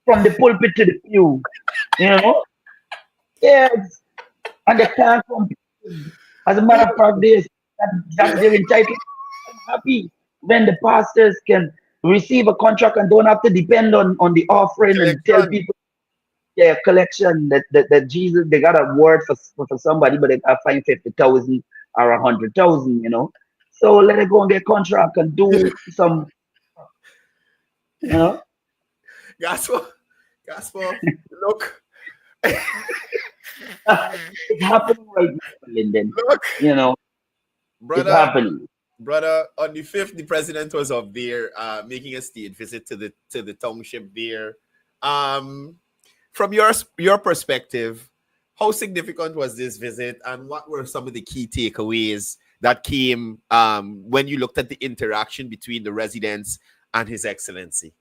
From the pulpit to the pew, you know? Yes. And they can't compete. As a matter of fact, that's their entitled. I'm happy when the pastors can receive a contract and don't have to depend on the offering and tell Collection. people, yeah, collection that Jesus, they got a word for somebody, but they got to find 50,000 or 100,000, you know. So let it go and get contract and do some, you know. Gospel. Look. It's happening right now, Linden. Look. You know, it's Brother, happening. on the 5th, the president was up there making a state visit to the township there. From your perspective, how significant was this visit, and what were some of the key takeaways that came when you looked at the interaction between the residents and His Excellency?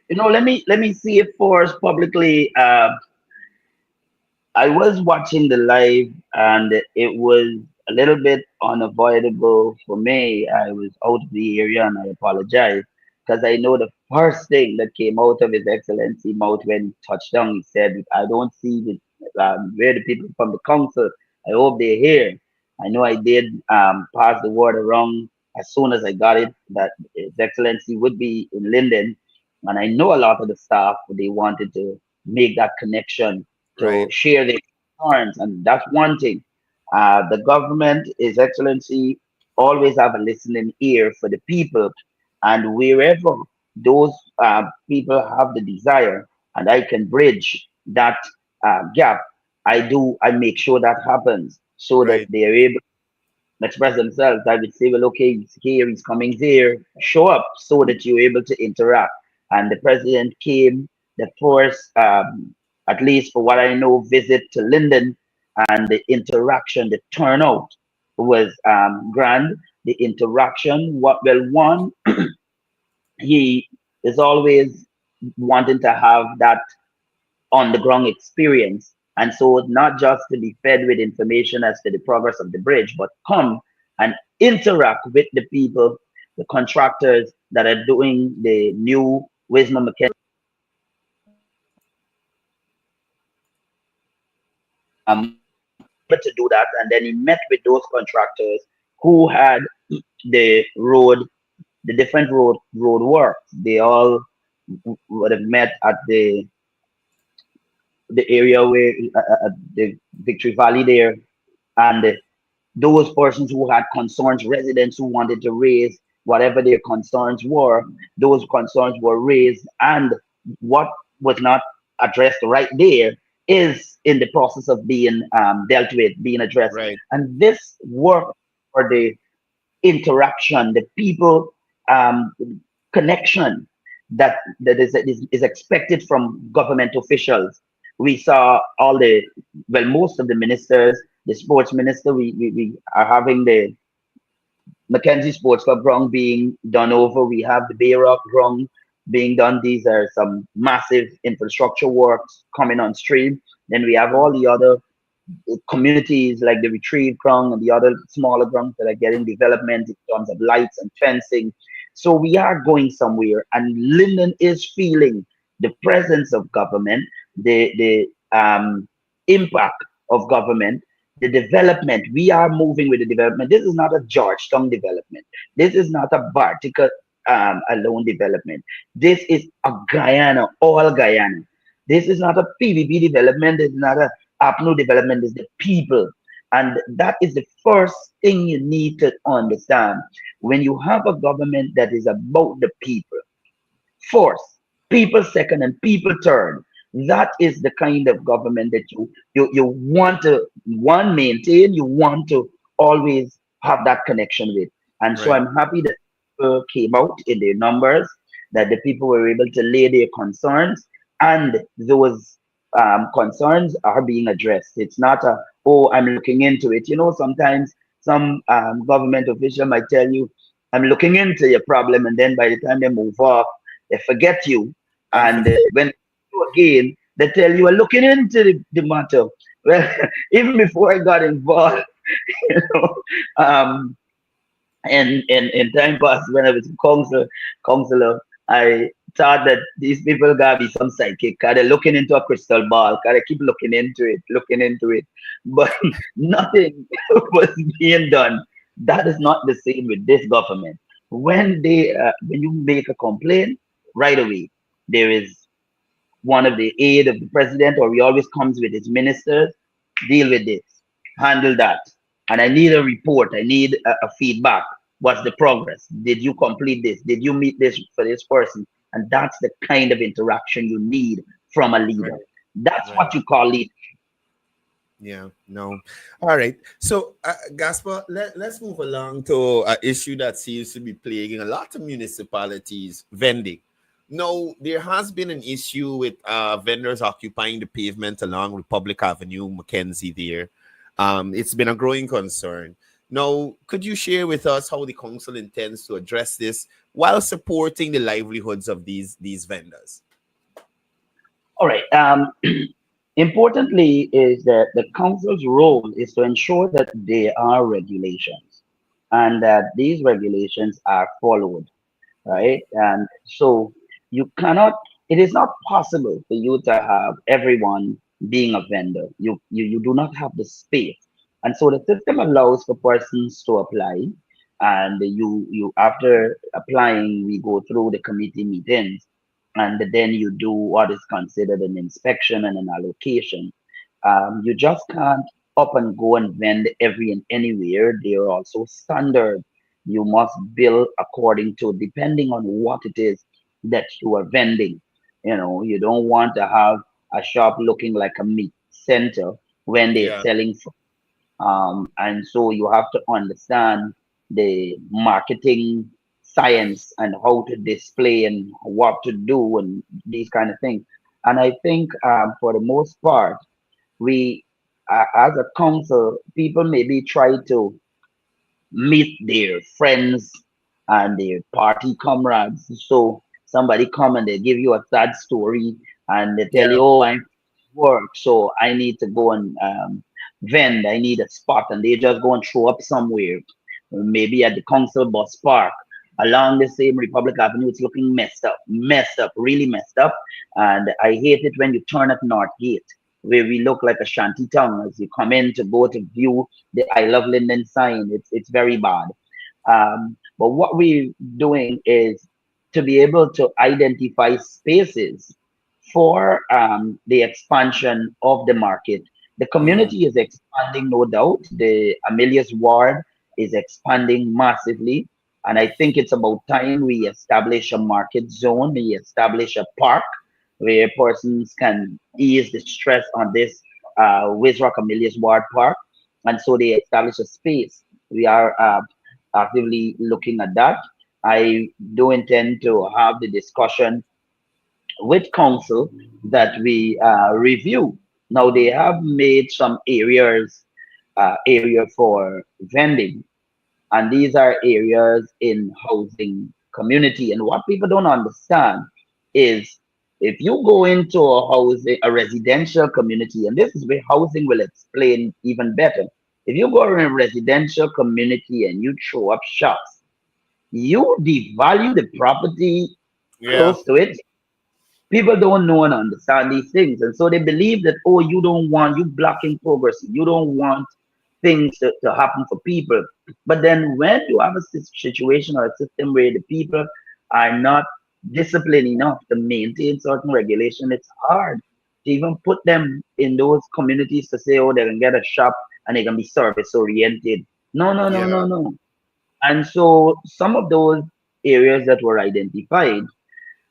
You know, let me see it first publicly. I was watching the live, and it was a little bit unavoidable for me. I was out of the area, and I apologize because I know the first thing that came out of His Excellency mouth when he touched down, he said, I don't see where the people from the council, I hope they're here. I know I did pass the word around as soon as I got it that His Excellency would be in Linden. And I know a lot of the staff, they wanted to make that connection to Right. share their concerns. And that's one thing. The government, His Excellency, always have a listening ear for the people. And wherever those people have the desire and I can bridge that gap, I make sure that happens so that Right. they are able to express themselves. I would say, well, okay, he's here, he's coming here, show up so that you're able to interact. And the president came the first, at least for what I know, visit to Linden, and the interaction, the turnout was grand. The interaction, what well, one, he is always wanting to have that on the ground experience. And so not just to be fed with information as to the progress of the bridge, but come and interact with the people, the contractors that are doing the new Wisdom McKenzie to do that. And then he met with those contractors who had the road, the different road work. They all would have met at the area where the Victory Valley there, and those persons who had concerns, residents who wanted to raise whatever their concerns were, those concerns were raised, and what was not addressed right there is in the process of being dealt with, being addressed. Right. And this work for the interaction, the people um, connection that is expected from government officials. We saw all the well, most of the ministers, the sports minister, we are having the Mackenzie Sports Club ground being done over. We have the Bayrock ground being done. These are some massive infrastructure works coming on stream. Then we have all the other communities like the Retrieve ground and the other smaller grounds that are getting development in terms of lights and fencing. So we are going somewhere, and Linden is feeling the presence of government, the impact of government, the development. We are moving with the development. This is not a Georgetown development. This is not a Bartica alone development. This is a Guyana, all Guyana. This is not a PVP development. This is not a APNU development. Is the people. And that is the first thing you need to understand. When you have a government that is about the people, first, people second, and people third, that is the kind of government that you want to one maintain, you want to always have that connection with. And so Right. I'm happy that people came out in their numbers, that the people were able to lay their concerns, and those concerns are being addressed. It's not a, oh, I'm looking into it. You know, sometimes some government official might tell you, I'm looking into your problem, and then by the time they move off, they forget you. And And when you again, they tell you are looking into the matter. Well, even before I got involved, you know, in time past when I was counselor, I thought that these people gotta be some psychic. They're looking into a crystal ball. They keep looking into it, but nothing was being done. That is not the same with this government. When you make a complaint, right away there is one of the aide of the president, or he always comes with his ministers, deal with this, handle that. And I need a report, I need a feedback. What's the progress? Did you complete this? Did you meet this for this person? And that's the kind of interaction you need from a right. leader. That's Right. what you call leader. Yeah, no. All right. So, Gaspar, let's move along to an issue that seems to be plaguing a lot of municipalities, vending. Now, there has been an issue with vendors occupying the pavement along Republic Avenue, Mackenzie there. It's been a growing concern. Now, could you share with us how the council intends to address this while supporting the livelihoods of these vendors? All right. Importantly, is that the council's role is to ensure that there are regulations and that these regulations are followed. right? And so you cannot, it is not possible for you to have everyone being a vendor. You do not have the space. And so the system allows for persons to apply. And you after applying, we go through the committee meetings, and then you do what is considered an inspection and an allocation. You just can't up and go and vend every and anywhere. They are also standard. You must bill according to, depending on what it is that you are vending. You don't want to have a shop looking like a meat center when they're Yeah. selling. And so you have to understand the marketing science and how to display and what to do and these kind of things. And I think for the most part, we, as a council, people maybe try to meet their friends and their party comrades. So somebody come and they give you a sad story and they tell Yeah. you, "Oh, I'm work, so I need to go and vend. I need a spot," and they just go and show up somewhere, maybe at the council bus park along the same Republic Avenue. It's looking messed up, really messed up. And I hate it when you turn at North Gate, where we look like a shanty town as you come in to go to view the I Love Linden sign. It's very bad. But what we're doing is to be able to identify spaces for the expansion of the market. The Mm. community is expanding, no doubt. The Amelia's ward is expanding massively. And I think it's about time we establish a market zone, we establish a park where persons can ease the stress on this Wizrock Amelia's ward park. And so they establish a space. We are actively looking at that. I do intend to have the discussion with council that we review. Now they have made some area for vending, and these are areas in housing community. And what people don't understand is if you go into a residential community, and this is where housing will explain even better. If you go in a residential community and you throw up shops, you devalue the property Yeah. close to it. People don't know and understand these things, and so they believe that, oh, you blocking progress, you don't want things to happen for people. But then when you have a situation or a system where the people are not disciplined enough to maintain certain regulation, it's hard to even put them in those communities to say, oh, they can get a shop and they can be service oriented. No, no, no, Yeah. no, no. And so some of those areas that were identified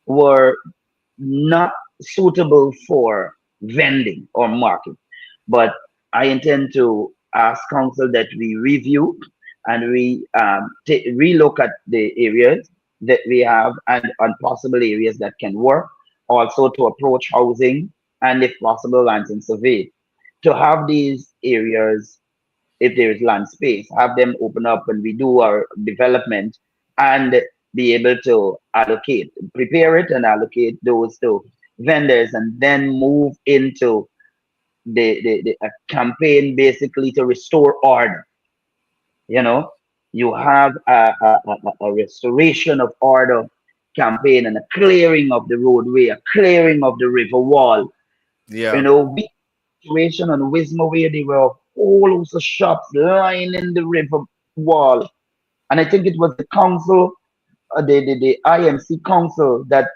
were not suitable for vending or market. But I intend to ask council that we review and we relook at the areas that we have and possible areas that can work. Also to approach housing and, if possible, lands and survey to have these areas, if there is land space, have them open up when we do our development and be able to allocate, prepare it and allocate those to vendors, and then move into a campaign basically to restore order. You know, you have a restoration of order campaign and a clearing of the roadway, a clearing of the river wall. Yeah. We situation on Wisma where there were a whole host of shops lining the river wall. And I think it was the council, the IMC council that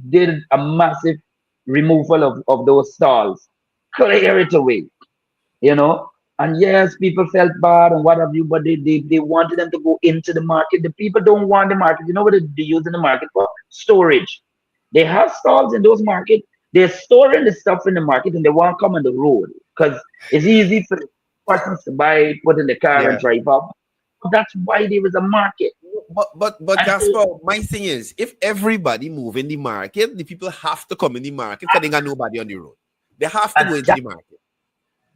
did a massive removal of those stalls, clear it away, you know. And yes, people felt bad and what have you, but they wanted them to go into the market. The people don't want the market. You know what they use in the market for? Storage. They have stalls in those markets. They're storing the stuff in the market and they want to come on the road because it's easy for the persons to buy, put in the car and Yeah. drive up. That's why there is a market. But And so Jasper, my thing is, if everybody move in the market, the people have to come in the market because they got nobody on the road. They have to go and into the market.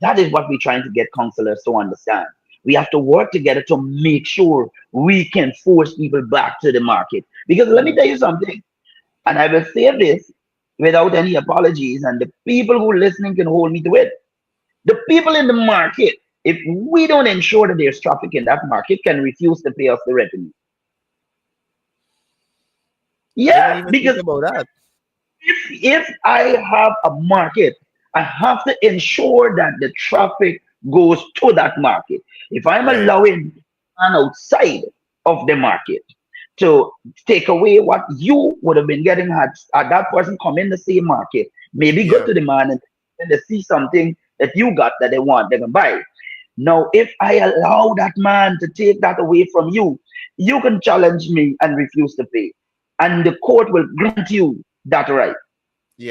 that is what we're trying to get counselors to understand. We have to work together to make sure we can force people back to the market. Because let me tell you something, and I will say this without any apologies, and the people who are listening can hold me to it. The people in the market, if we don't ensure that there's traffic in that market, can refuse to pay us the revenue. I didn't Yeah, even think because about that. if I have a market, I have to ensure that the traffic goes to that market. If I'm Right. allowing an outside of the market to take away what you would have been getting had that person come in the same market, maybe go Yeah. to the man and they see something that you got that they want, they can buy. Now, if I allow that man to take that away from you, you can challenge me and refuse to pay. And the court will grant you that right.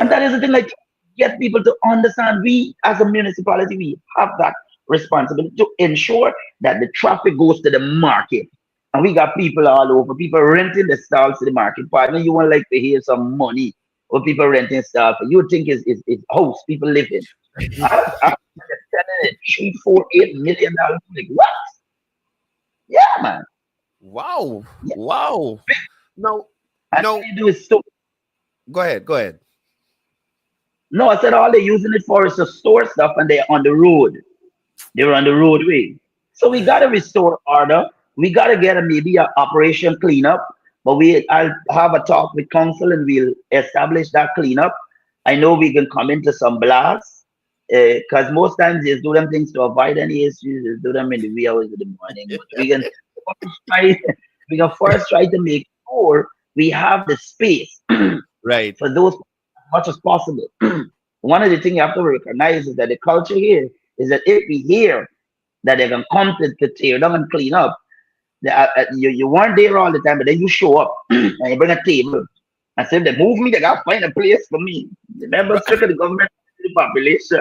And Yeah. that is the thing, like, get people to understand we as a municipality, we have that responsibility to ensure that the traffic goes to the market. And we got people all over, people renting the stalls to the market. Partner, you want like to hear some money or people renting stalls. You think is house people live in. I'm selling it $3, $4, $8 million. Like what? Yeah, man. Wow. Yeah. Wow. No, And all no. you do is store. Go ahead. Go ahead. No, I said all they're using it for is to store stuff and they're on the road. They were on the roadway. So we gotta restore order. We gotta get a maybe a operation cleanup. But I'll have a talk with council and we'll establish that cleanup. I know we can come into some blasts because most times they do them things to avoid any issues. They do them in the wee hours of the morning. But we can first try. We can first try to make sure we have the space Right. for those as much as possible. One of the things you have to recognize is that the culture here is that if we hear that they're gonna come to tear down and clean up, you weren't there all the time, but then you show up and you bring a table and say, if they move me, they gotta find a place for me. Remember, Right. strictly the government, the population,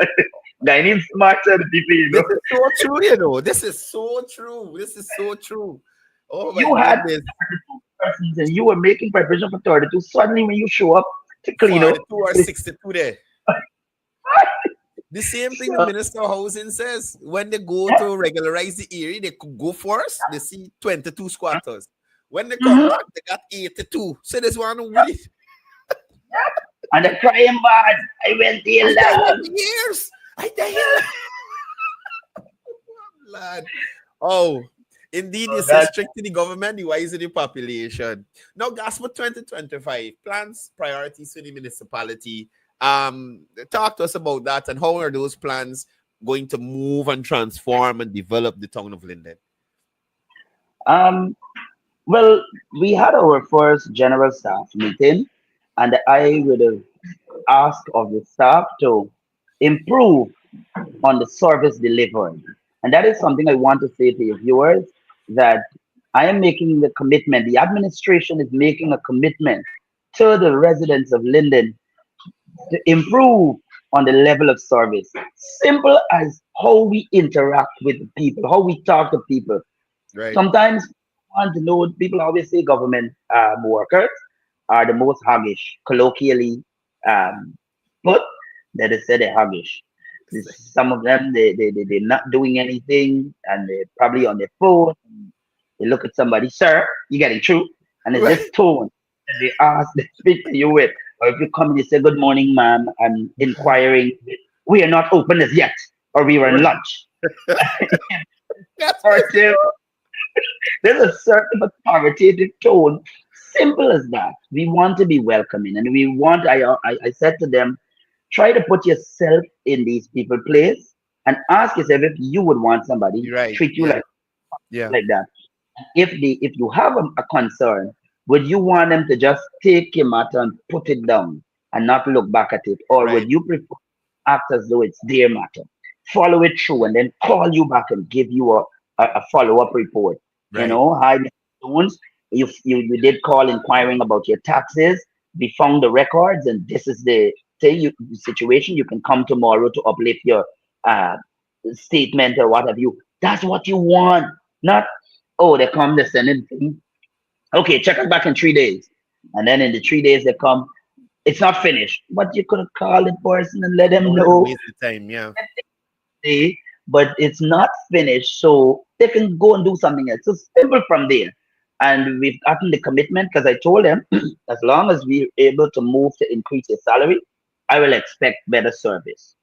they need smarter people, you This know. is so true, you know. This is so true. This is so true. Oh my You had goodness. 32 persons and you were making preparation for 32. Suddenly, when you show up to clean up, 42 or it's 62 there. The same thing the so, Minister of Housing says. When they go yeah. to regularize the area, they could go first. They see 22 squatters. When they come Mhm. back, they got 82. So there's one with it. And they're crying bad. I went there I tell you last. for years. I tell you. Lad. Oh, indeed, you So say that strict to the government, the wise to the population. Now, Gospel 2025 plans, priorities for the municipality. Talk to us about that and how are those plans going to move and transform and develop the town of Linden? um well, we had our first general staff meeting, and I would have asked of the staff to improve on the service delivered. And that is something I want to say to your viewers that I am making the commitment, the administration is making a commitment to the residents of Linden to improve on the level of service. Simple as how we interact with people, how we talk to people. Right. Sometimes I want to know, people always say government workers are the most huggish, colloquially um, put, that they say they're huggish. Some of them, they're not doing anything and they're probably on their phone. They look at somebody, sir, you getting through? And it's Right. this tone that they ask, they speak to you with. Or if you come and you say, good morning, ma'am, I'm inquiring. We are not open as yet, or we were in Right. lunch. That's Or pretty there's a certain authoritative tone. Simple as that. We want to be welcoming, and we want. I said to them, try to put yourself in these people' place and ask yourself if you would want somebody You're right. treat you Yeah. Yeah. like that. If you have a concern, would you want them to just take your matter and put it down and not look back at it, or Right. would you prefer to act as though it's their matter, follow it through, and then call you back and give you a follow up report? You Right. know, hi, Mr. Jones, you did call inquiring about your taxes. We found the records, and this is the situation. You can come tomorrow to uplift your uh, statement or what have you. That's what you want, not oh, they come, they send it. Okay, check us back in 3 days. And then in the 3 days they come, it's not finished. But you could have called the person and let them Don't let them know, waste the time. Yeah. hey, but it's not finished. So they can go and do something else. So simple from there. And we've gotten the commitment because I told them as long as we're able to move to increase your salary, I will expect better service.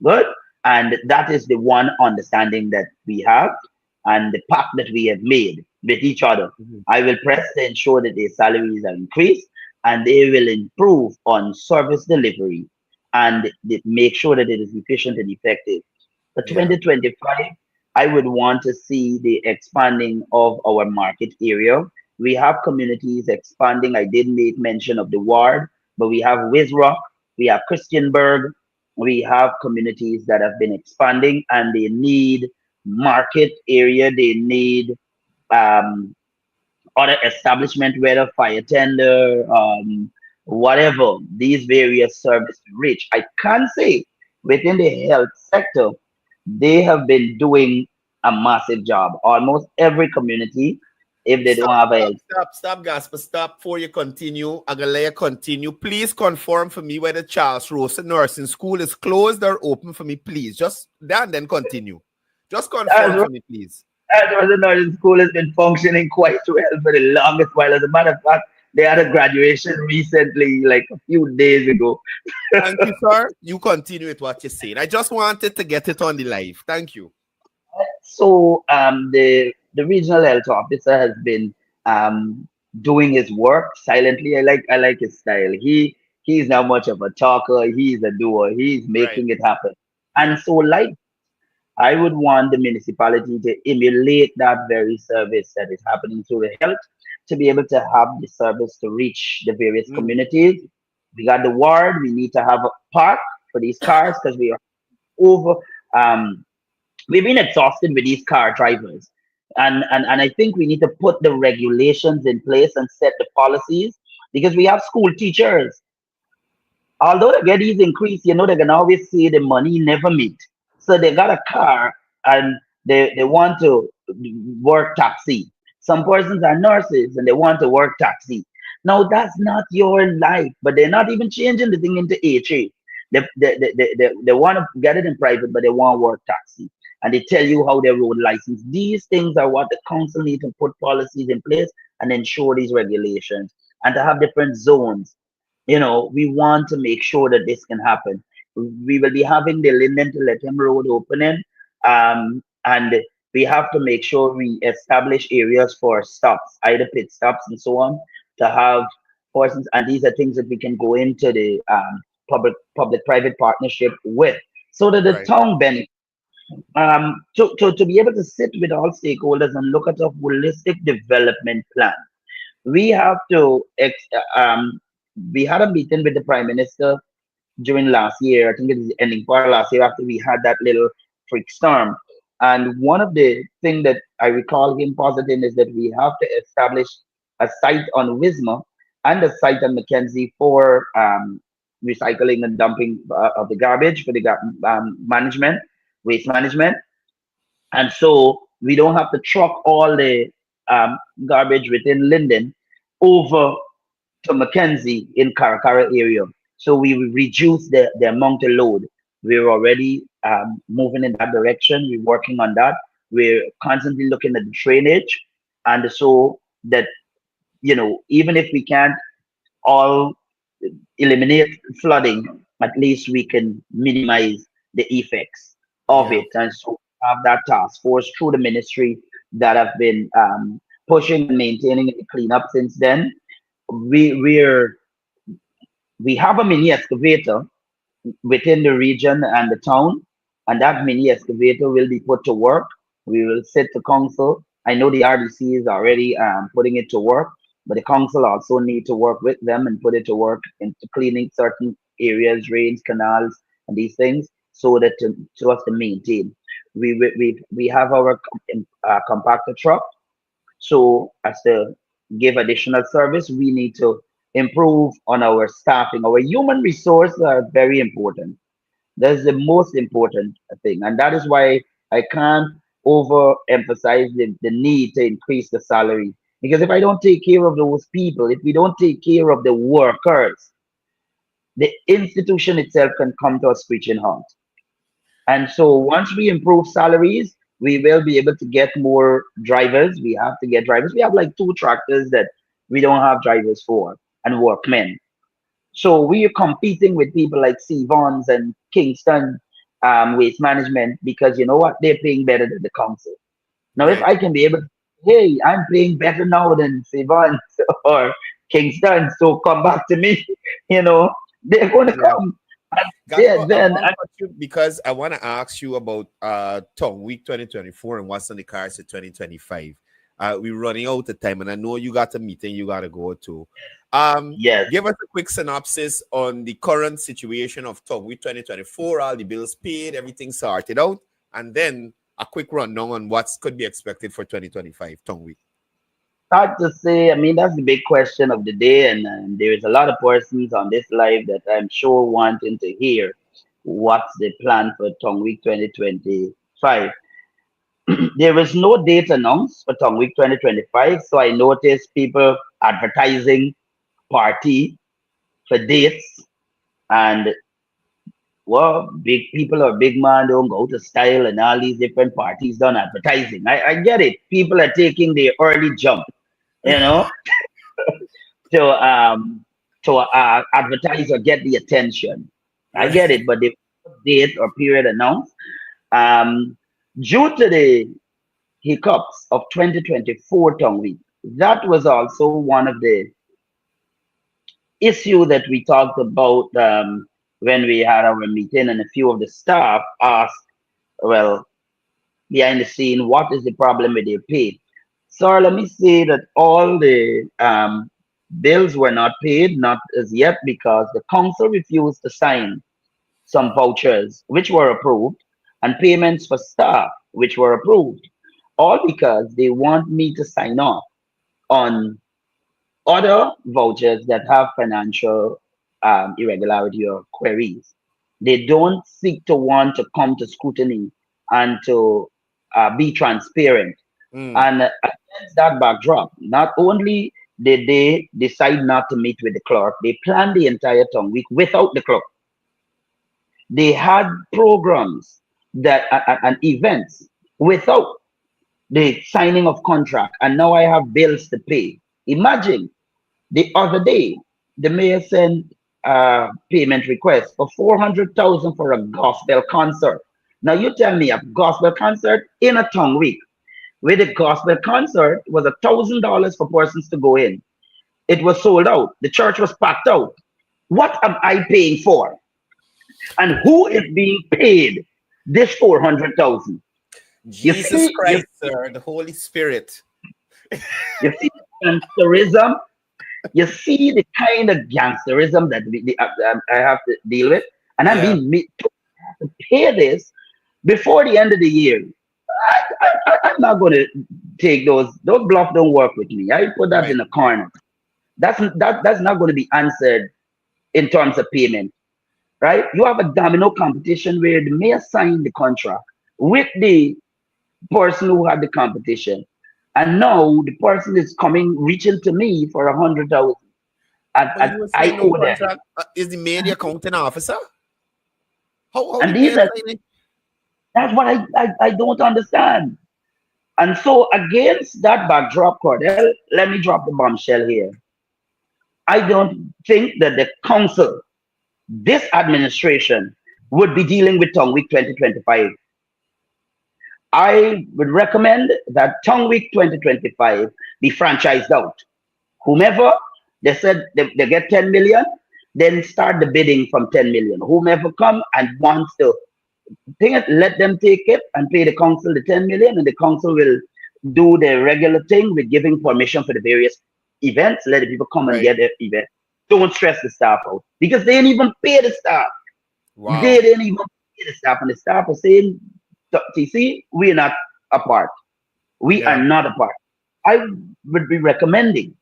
Good. And that is the one understanding that we have and the pact that we have made with each other. Mhm. I will press to ensure that their salaries are increased. and they will improve on service delivery and make sure that it is efficient and effective. For Yeah. 2025, I would want to see the expanding of our market area. We have communities expanding. I did make mention of the ward, but we have Wizrock, we have Christianburg, we have communities that have been expanding and they need market area, they need um, other establishment, whether fire tender, whatever, these various services reach. I can say within the health sector, they have been doing a massive job. Almost every community, if they don't Stop, have a stop, health, stop, stop, Gasper. Stop before you continue. Agalaya, continue. Please confirm for me whether Charles Rosa Nursing School is closed or open for me, please. Just then continue. Just as, confirm for me, please. as the nursing school has been functioning quite well for the longest while. As a matter of fact, they had a graduation recently, like a few days ago. Thank you, sir. You continue with what you're saying. I just wanted to get it on the live. Thank you. So the regional health officer has been doing his work silently. I like his style. He's not much of a talker. He's a doer. He's Right. making it happen. And Yeah. so, like, I would want the municipality to emulate that very service that is happening through the health to be able to have the service to reach the various Mm. communities. We got the ward. We need to have a park for these cars because we are over. Um, we've been exhausted with these car drivers. And I think we need to put the regulations in place and set the policies because we have school teachers. Although they get these increase, they can always say the money never meet. So they got a car and they want to work taxi. Some persons are nurses and they want to work taxi. Now that's not your life, but they're not even changing the thing into HA. They want to get it in private, but they want to work taxi. And they tell you how they road license. These things are what the council need to put policies in place and ensure these regulations and to have different zones. We want to make sure that this can happen. We will be having the Linden to Lethem Road opening, and we have to make sure we establish areas for stops, either pit stops and so on, to have persons. And these are things that we can go into the public-private partnership with, so that the Right. town benefits. To be able to sit with all stakeholders and look at a holistic development plan, we have to we had a meeting with the prime minister during last year. I think it is the ending part of last year after we had that little freak storm. And one of the things that I recall him positing is that we have to establish a site on Wisma and a site on Mackenzie for recycling and dumping of the garbage for the management, waste management. And so we don't have to truck all the garbage within Linden over to Mackenzie in Karakara area. So we will reduce the amount of load. We're already moving in that direction. We're working on that. We're constantly looking at the drainage. And so that, even if we can't all eliminate flooding, at least we can minimize the effects of Yeah. it. And so we have that task force through the ministry that have been pushing and maintaining the cleanup since then. We we have a mini excavator within the region and the town, and that mini excavator will be put to work. We will sit the council. I know the RDC is already putting it to work, but the council also need to work with them and put it to work into cleaning certain areas, drains, canals, and these things, so that to us to maintain. We have our compactor truck. So as to give additional service, we need to improve on our staffing. Our human resources are very important. That's the most important thing. And that is why I can't overemphasize the need to increase the salary. Because if I don't take care of those people, if we don't take care of the workers, the institution itself can come to a screeching halt. And so once we improve salaries, we will be able to get more drivers. We have to get drivers. We have like 2 tractors that we don't have drivers for and workmen. So we are competing with people like Sevons and Kingston Waste Management because you know what? They're paying better than the council. Now, if Right. I can be able to, hey, I'm paying better now than Sevons or Kingston, so come back to me. You know, they're going to Yeah. come. And Gaspo, I then want to touch you because I want to ask you about Tongue Week 2024 and what's on the cards for 2025. We're running out of time, and I know you got a meeting you got to go to. yes, Give us a quick synopsis on the current situation of Tongue Week 2024, all the bills paid, everything sorted out, and then a quick rundown on what could be expected for 2025 Tongue Week. hard to say. I mean, that's the big question of the day, and there's a lot of persons on this live that I'm sure wanting to hear what's the plan for Tongue Week 2025. There is no date announced for Tongue Week 2025, so I noticed people advertising party for dates, and well, big people or big man don't go to style and all these different parties done advertising. I get it. People are taking the early jump, you know, to advertise or get the attention. I get it, but the date or period announced. Um, Due to the hiccups of 2024 Tongue Week, that was also one of the issue that we talked about when we had our meeting, and a few of the staff asked, well, behind the scene, what is the problem with their pay? So let me say that all the bills were not paid, not as yet, because the council refused to sign some vouchers, which were approved, and payments for staff, which were approved, all because they want me to sign off on other vouchers that have financial irregularity or queries. They don't seek to want to come to scrutiny and to be transparent. And against that backdrop, not only did they decide not to meet with the clerk, they planned the entire Tongue Week without the clerk. They had programs that and events without the signing of contract, and now I have bills to pay. Imagine the other day, the mayor sent a payment request for 400,000 for a gospel concert. Now you tell me a gospel concert in a Tongue Week, where the gospel concert was $1,000 for persons to go in. It was sold out. The church was packed out. What am I paying for? And who is being paid this 400,000? Jesus Christ, sir, the Holy Spirit. You see gangsterism. You see the kind of gangsterism that I have to deal with, and I'm being made to pay this before the end of the year. I'm not going to take those bluff don't work with me. I put that in the corner. That's not going to be answered in terms of payment, right? You have a domino competition where the mayor signed the contract with the person who had the competition, and now the person is reaching to me for 100,000. And I owe them. Is the mayor the accounting officer? How and that's what I don't understand. And so against that backdrop, Courdel, let me drop the bombshell here. I don't think that the council, this administration, would be dealing with Tongue Week 2025. I would recommend that Tongue Week 2025 be franchised out. Whomever, they said they get 10 million, then start the bidding from 10 million. Whomever come and wants to think it, let them take it and pay the council the 10 million, and the council will do the regular thing with giving permission for the various events. Let the people come and get their event. Don't stress the staff out, because they didn't even pay the staff. Wow. They didn't even pay the staff, and the staff are saying, TC, we are not a part. We are not a part. I would be recommending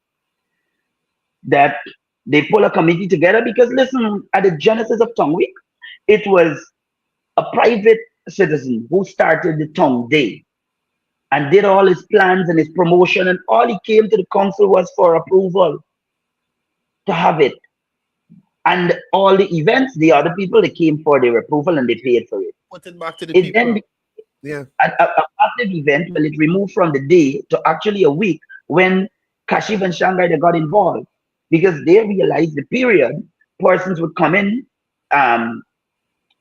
that they pull a committee together, because listen, at the genesis of Tongue Week, it was a private citizen who started the Tongue Day and did all his plans and his promotion, and all he came to the council was for approval to have it. And all the events, the other people, they came for their approval and they paid for it. Put it back to the people. Then a massive event, well, it removed from the day to actually a week, when Kashif and Shanghai, they got involved, because they realized the period persons would come in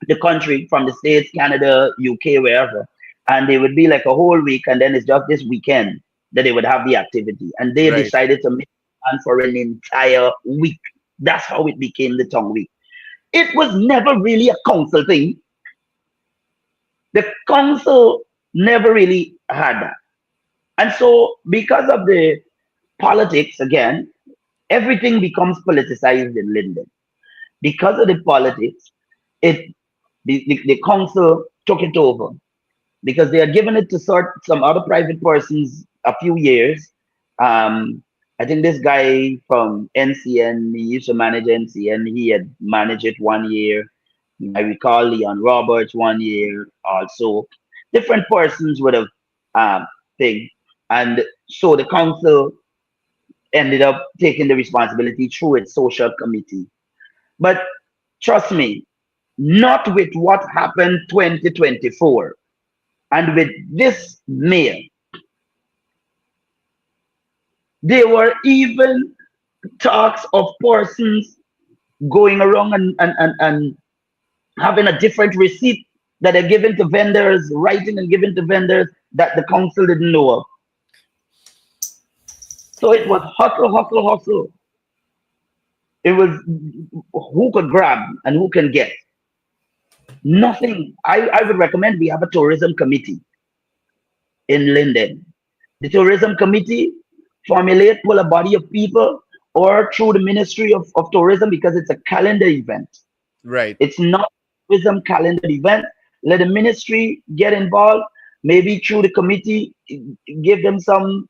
the country from the States, Canada, UK, wherever, and they would be like a whole week, and then it's just this weekend that they would have the activity. And they decided to make and for an entire week. That's how it became the tongue week. It was never really a council thing. The council never really had that. And so, because of the politics, again, everything becomes politicized in Linden. Because of the politics, the council took it over because they had given it to some other private persons a few years. I think this guy from NCN, he used to manage NCN, he had managed it 1 year. I recall Leon Roberts 1 year also. Different persons would have thing. And so the council ended up taking the responsibility through its social committee. But trust me, not with what happened 2024 and with this mayor. There were even talks of persons going around and having a different receipt that are given to vendors, writing and given to vendors that the council didn't know of. So it was hustle, hustle, hustle. It was who could grab and who can get. Nothing. I would recommend we have a tourism committee in Linden. The tourism committee pull a body of people or through the Ministry of Tourism because it's a calendar event. Right. It's not a tourism calendar event. Let the ministry get involved, maybe through the committee, give them some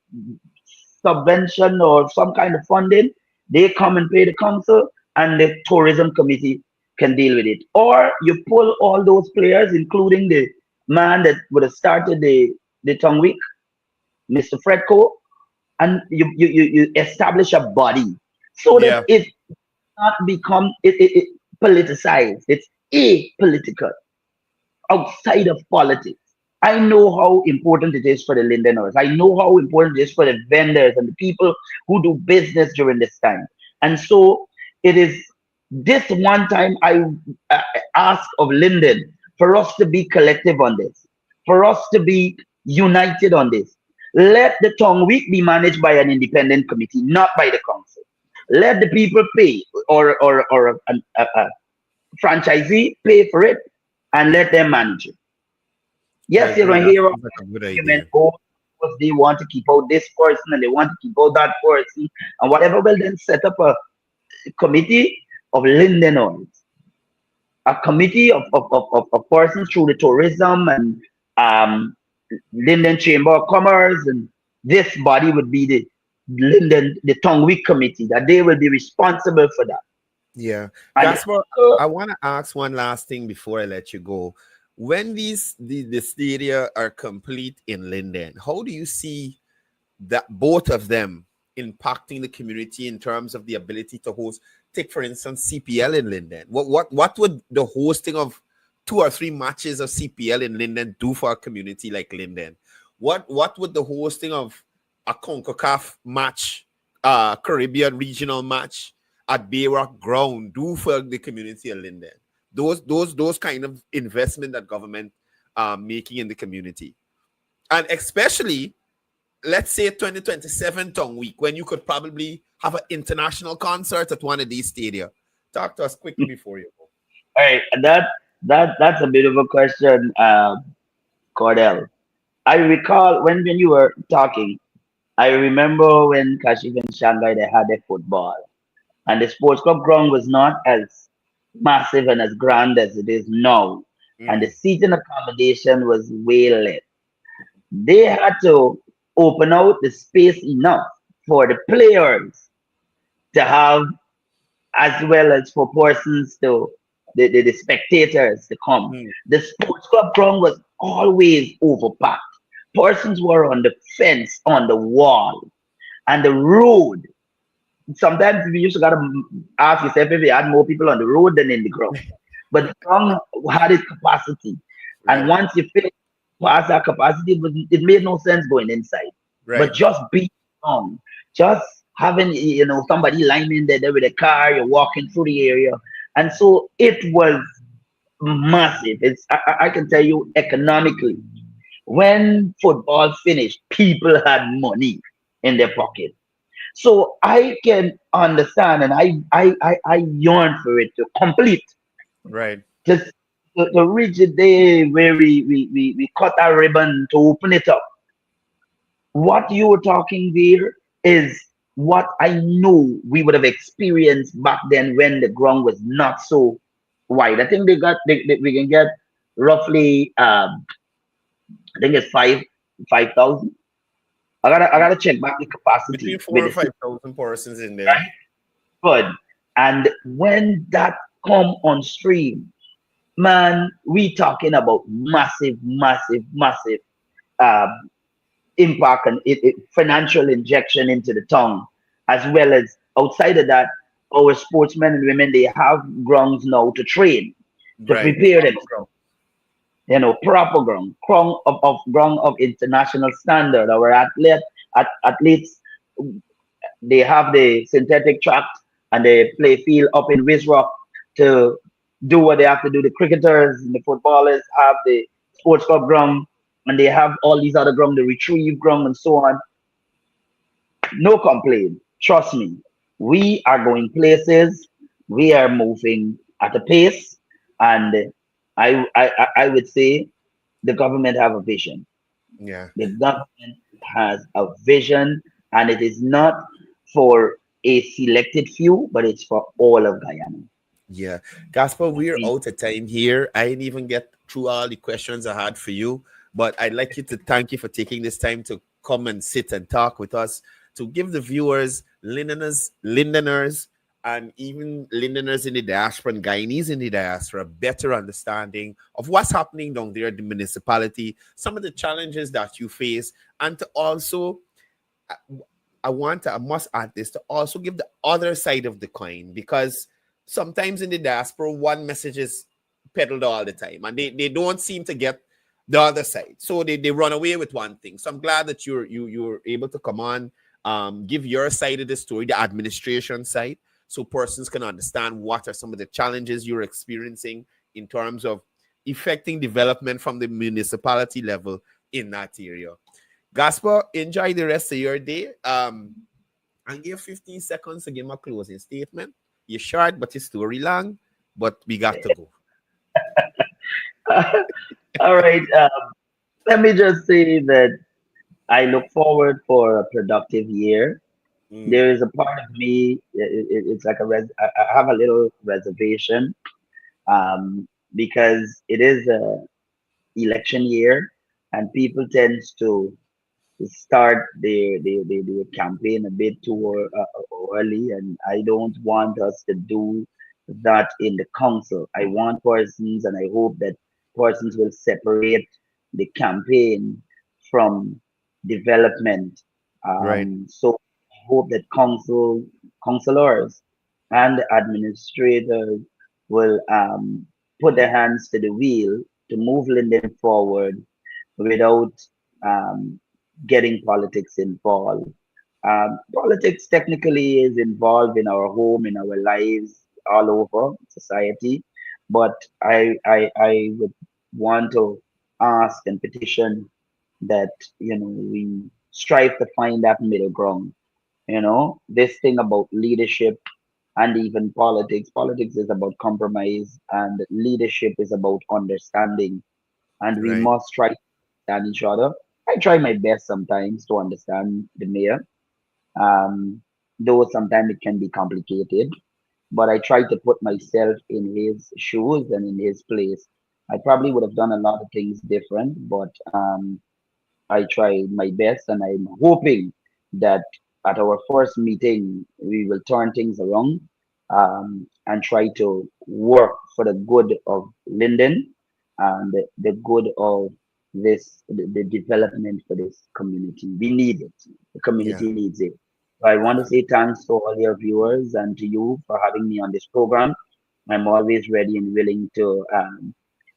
subvention or some kind of funding. They come and pay the council and the tourism committee can deal with it. Or you pull all those players, including the man that would have started the tongue week, Mr. Fredco, and you establish a body so that it not become it politicized. It's apolitical, outside of politics. I know how important it is for the Lindeners. I know how important it is for the vendors and the people who do business during this time. And so it is this one time I ask of Linden for us to be collective on this, for us to be united on this. Let the tongue week be managed by an independent committee, not by the council. Let the people pay or a franchisee pay for it and let them manage it. Yes, you're going to hear argument, they want to keep out this person and they want to keep out that person and whatever. Well, then set up a committee of Lindeners, a committee of persons through the tourism and Linden Chamber of Commerce, and this body would be the tongue week committee, that they will be responsible for that. Yeah, that's what I want to ask. One last thing before I let you go. When the stadia are complete in Linden, how do you see that both of them impacting the community in terms of the ability to host? Take for instance CPL in Linden. What would the hosting of 2 or 3 matches of CPL in Linden do for a community like Linden? What would the hosting of a CONCACAF match, Caribbean regional match at Bayrock Ground do for the community of Linden? Those kind of investment that government making in the community. And especially, let's say 2027 tongue week, when you could probably have an international concert at one of these stadia. Talk to us quickly before you go. All right, that's a bit of a question, Courdel. I recall when you were talking, I remember when Kashif and Shanghai, they had their football. And the sports club ground was not as massive and as grand as it is now. And the seating accommodation was way less. They had to open out the space enough for the players to have, as well as for persons to the spectators to come. The sports club ground was always overpacked. Persons were on the fence, on the wall, and the road. Sometimes we used to gotta ask yourself if we had more people on the road than in the ground. But the ground had its capacity, and once you finish past that capacity, it made no sense going inside. But just being on, just having somebody lining there with a car, you're walking through the area, and so it was massive. I can tell you economically, when football finished, people had money in their pocket. So I can understand, and I yearn for it to complete, Right. just to reach the day where we cut our ribbon to open it up. What you were talking there is what I know we would have experienced back then when the ground was not so wide. I think we can get roughly I think it's 5,000. I gotta check back the Between capacity four with or the city, 5,000 persons in there. right? Good. And when that come on stream, man, we talking about massive um, impact and financial injection into the town, as well as outside of that, our sportsmen and women, they have grounds now to train, to Right. prepare them, proper ground of international standard. Our athletes, they have the synthetic track and they play field up in Wisrock to do what they have to do. The cricketers and the footballers have the sports club ground, and they have all these other ground, the retrieve ground and so on. No complaint. Trust me. We are going places. We are moving at a pace, and I would say the government have a vision. Yeah. The government has a vision, and it is not for a selected few, but it's for all of Guyana. Yeah. Gaspar, we're We- out of time here. I didn't even get through all the questions I had for you, but I'd like you to thank you for taking this time to come and sit and talk with us, to give the viewers, Lindeners, and even Lindeners in the diaspora and Guyanese in the diaspora, a better understanding of what's happening down there at the municipality, some of the challenges that you face, and to also I must add this, to also give the other side of the coin, because sometimes in the diaspora, one message is peddled all the time and they don't seem to get the other side. So they run away with one thing. So I'm glad that you're able to come on, give your side of the story, the administration side, so persons can understand what are some of the challenges you're experiencing in terms of effecting development from the municipality level in that area. Gaspar, enjoy the rest of your day. And give 15 seconds to give my closing statement. You're short, but your story long. But we got to go. All right. Let me just say that I look forward for a productive year. Mm, There is a part of me, it's like I have a little reservation, because it is a election year, and people tends to start their campaign a bit too early, and I don't want us to do that in the council. I want persons, and I hope that persons will separate the campaign from development. right. So I hope that councillors and administrators will put their hands to the wheel to move Linden forward without um, getting politics involved. Politics technically is involved in our home, in our lives, all over society. But I would want to ask and petition that we strive to find that middle ground. This thing about leadership and even politics. Politics is about compromise, and leadership is about understanding. And we Right. must try understand each other. I try my best sometimes to understand the mayor, though sometimes it can be complicated. But I try to put myself in his shoes and in his place. I probably would have done a lot of things different, but I try my best, and I'm hoping that at our first meeting we will turn things around, and try to work for the good of Linden and the good of the development for this community. We need it. The Yeah. community needs it. So I want to say thanks to all your viewers and to you for having me on this program. I'm always ready and willing to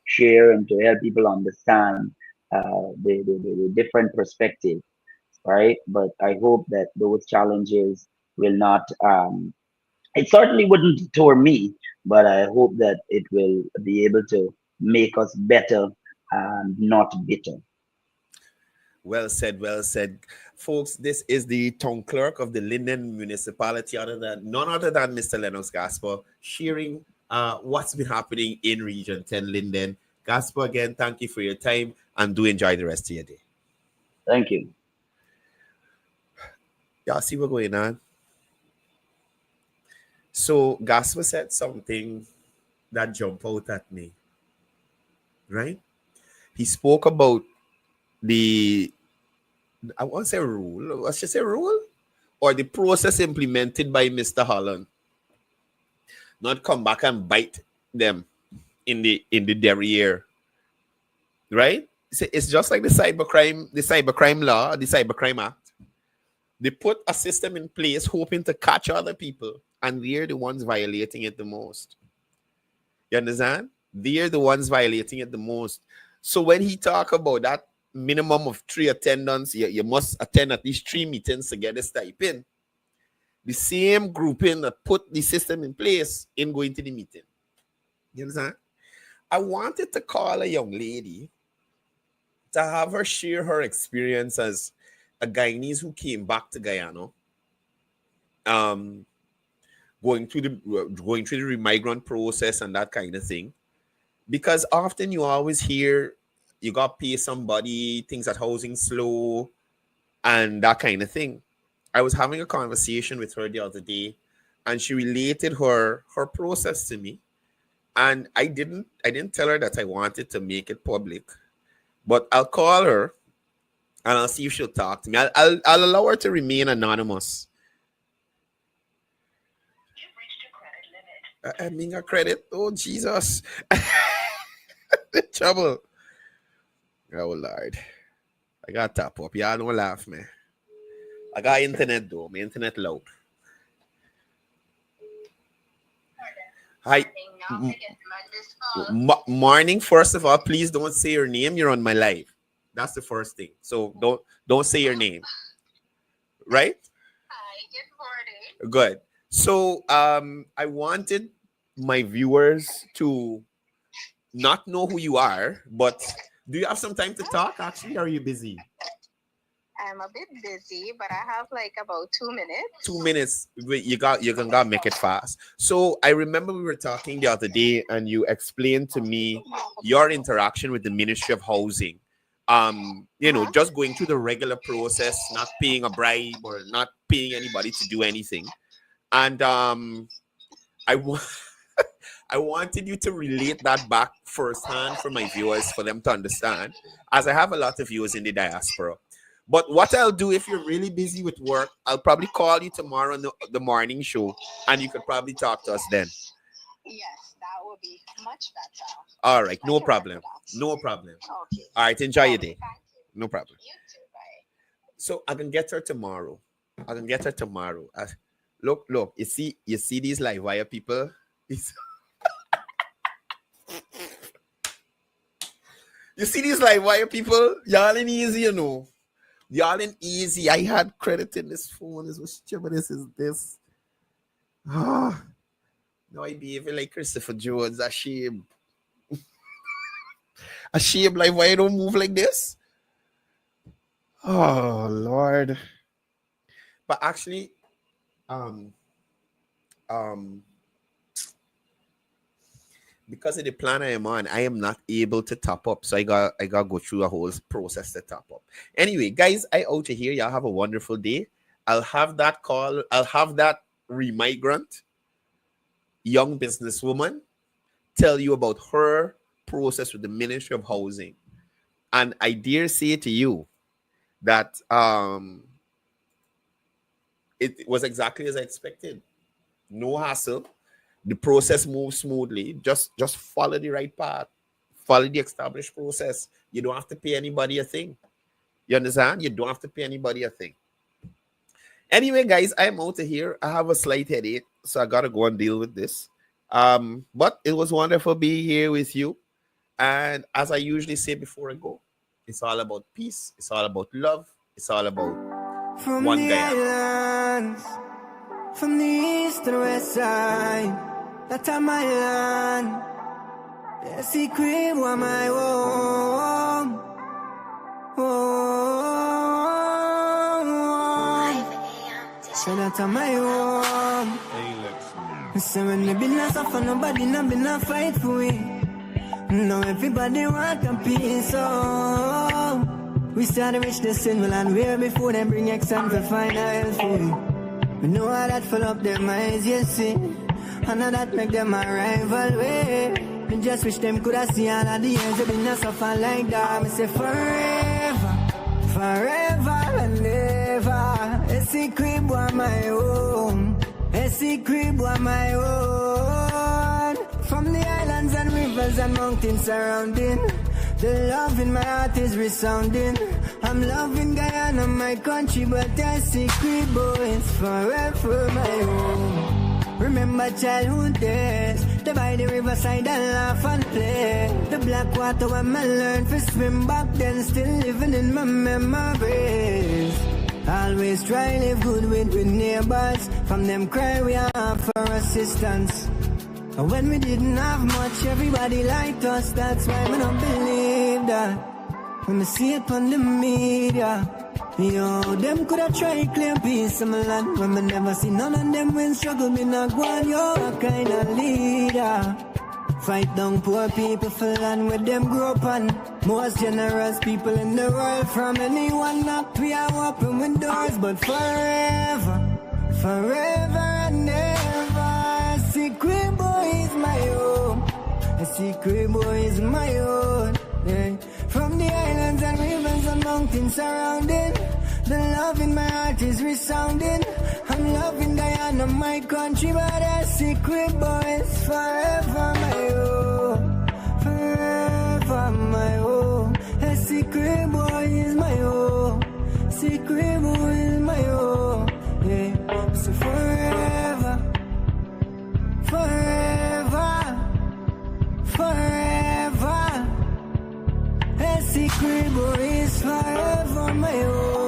share and to help people understand the different perspectives, right? But I hope that those challenges will not, it certainly wouldn't deter me, but I hope that it will be able to make us better and not bitter. Well said, well said. Folks, this is the town clerk of the Linden Municipality, none other than Mr. Lennox Gasper, sharing what's been happening in Region 10 Linden. Gasper, again, thank you for your time and do enjoy the rest of your day. Thank you. Y'all see what's going on? So Gasper said something that jumped out at me, right? He spoke about I want to say rule. Let's just say rule or the process implemented by Mr. Holland. Not come back and bite them in the derriere, right? It's just like the cybercrime law, the cybercrime act. They put a system in place hoping to catch other people, and they're the ones violating it the most. You understand? They're the ones violating it the most. So when he talk about that minimum of 3 attendance, you must attend at least 3 meetings to get a stipend. The same grouping that put the system in place in going to the meeting. You understand? I wanted to call a young lady to have her share her experience as a Guyanese who came back to Guyana, going through the remigrant process and that kind of thing. Because often you always hear you got to pay somebody, things at housing slow, and that kind of thing. I was having a conversation with her the other day, and she related her process to me. And I didn't tell her that I wanted to make it public, but I'll call her and I'll see if she'll talk to me. I'll allow her to remain anonymous. You've reached your credit limit. I mean a credit. Oh Jesus. The trouble. Oh Lord. I got tap up. Y'all don't laugh, man. I got internet though. My internet loud. Hi. Morning. First of all, please don't say your name. You're on my live. That's the first thing. So don't say your name. Right? Hi, good morning. Good. So I wanted my viewers to not know who you are, but do you have some time to talk actually? Or are you busy? I'm a bit busy, but I have like about 2 minutes. 2 minutes. You can make it fast. So I remember we were talking the other day and you explained to me your interaction with the Ministry of Housing. Just going through the regular process, not paying a bribe or not paying anybody to do anything. And I wanted you to relate that back firsthand for my viewers, for them to understand, as I have a lot of viewers in the diaspora. But what I'll do, if you're really busy with work, I'll probably call you tomorrow on the morning show, and you could probably talk to us then. Yes, that would be much better. All right, no problem. No problem. Okay. All right, enjoy your day. Thank you. No problem. You too, bye. So I can get her tomorrow. Look. You see these Livewire people? You see these Livewire people? Y'all in easy, you know. Y'all in easy. I had credit in this phone. This was this. Now I behave like Christopher Jones. A shame. A shame. Like, why I don't move like this? Oh Lord. But actually, because of the plan I am on, I am not able to top up. So I got go through a whole process to top up. Anyway, guys, I out of here. Y'all have a wonderful day. I'll have that call. I'll have that remigrant young businesswoman tell you about her process with the Ministry of Housing. And I dare say to you that it was exactly as I expected. No hassle. The process moves smoothly. Just follow the right path. Follow the established process. You don't have to pay anybody a thing. You understand? You don't have to pay anybody a thing. Anyway, guys, I'm out of here. I have a slight headache, so I got to go and deal with this. But it was wonderful being here with you. And as I usually say before I go, it's all about peace. It's all about love. It's all about from one the guy. Islands, from the east to the west side, that's my land. The secret was my home. So that's my home. So when me been a suffer, nobody not been a fight for me. Now everybody want a piece. So we start to reach the sin and where before them bring exam to find a help for me. We know how that fill up their minds, you see. And now that make them a rival way. Me just wish them could have seen all of the years they been a suffer like that. Me say forever, forever and ever. A secret boy my own. A secret boy my own. From the islands and rivers and mountains surrounding, the love in my heart is resounding. I'm loving Guyana, my country, but a secret boy is forever my own. Remember childhood days, the by the riverside and laugh and play. The black water when I learned to swim back then, still living in my memories. Always try live good with neighbors. From them cry we have for assistance. And when we didn't have much, everybody liked us. That's why I don't believe that. When I see it on the media, yo, them coulda tried claim peace of my land. When I never see none of them when struggle me not go on. Yo, a kind of leader. Fight down poor people for land where them grow up on. Most generous people in the world. From anyone knocked we are open with doors. But forever, forever and ever, a secret boy is my own. A secret boy is my own. Yeah. From the islands and rivers and mountains surrounding, the love in my heart is resounding. I'm loving Guyana, my country, but a secret boy is forever my own. Forever my own. A secret boy is my own. Secret boy is my own. Yeah. So forever, forever, forever. A secret boy is forever my own.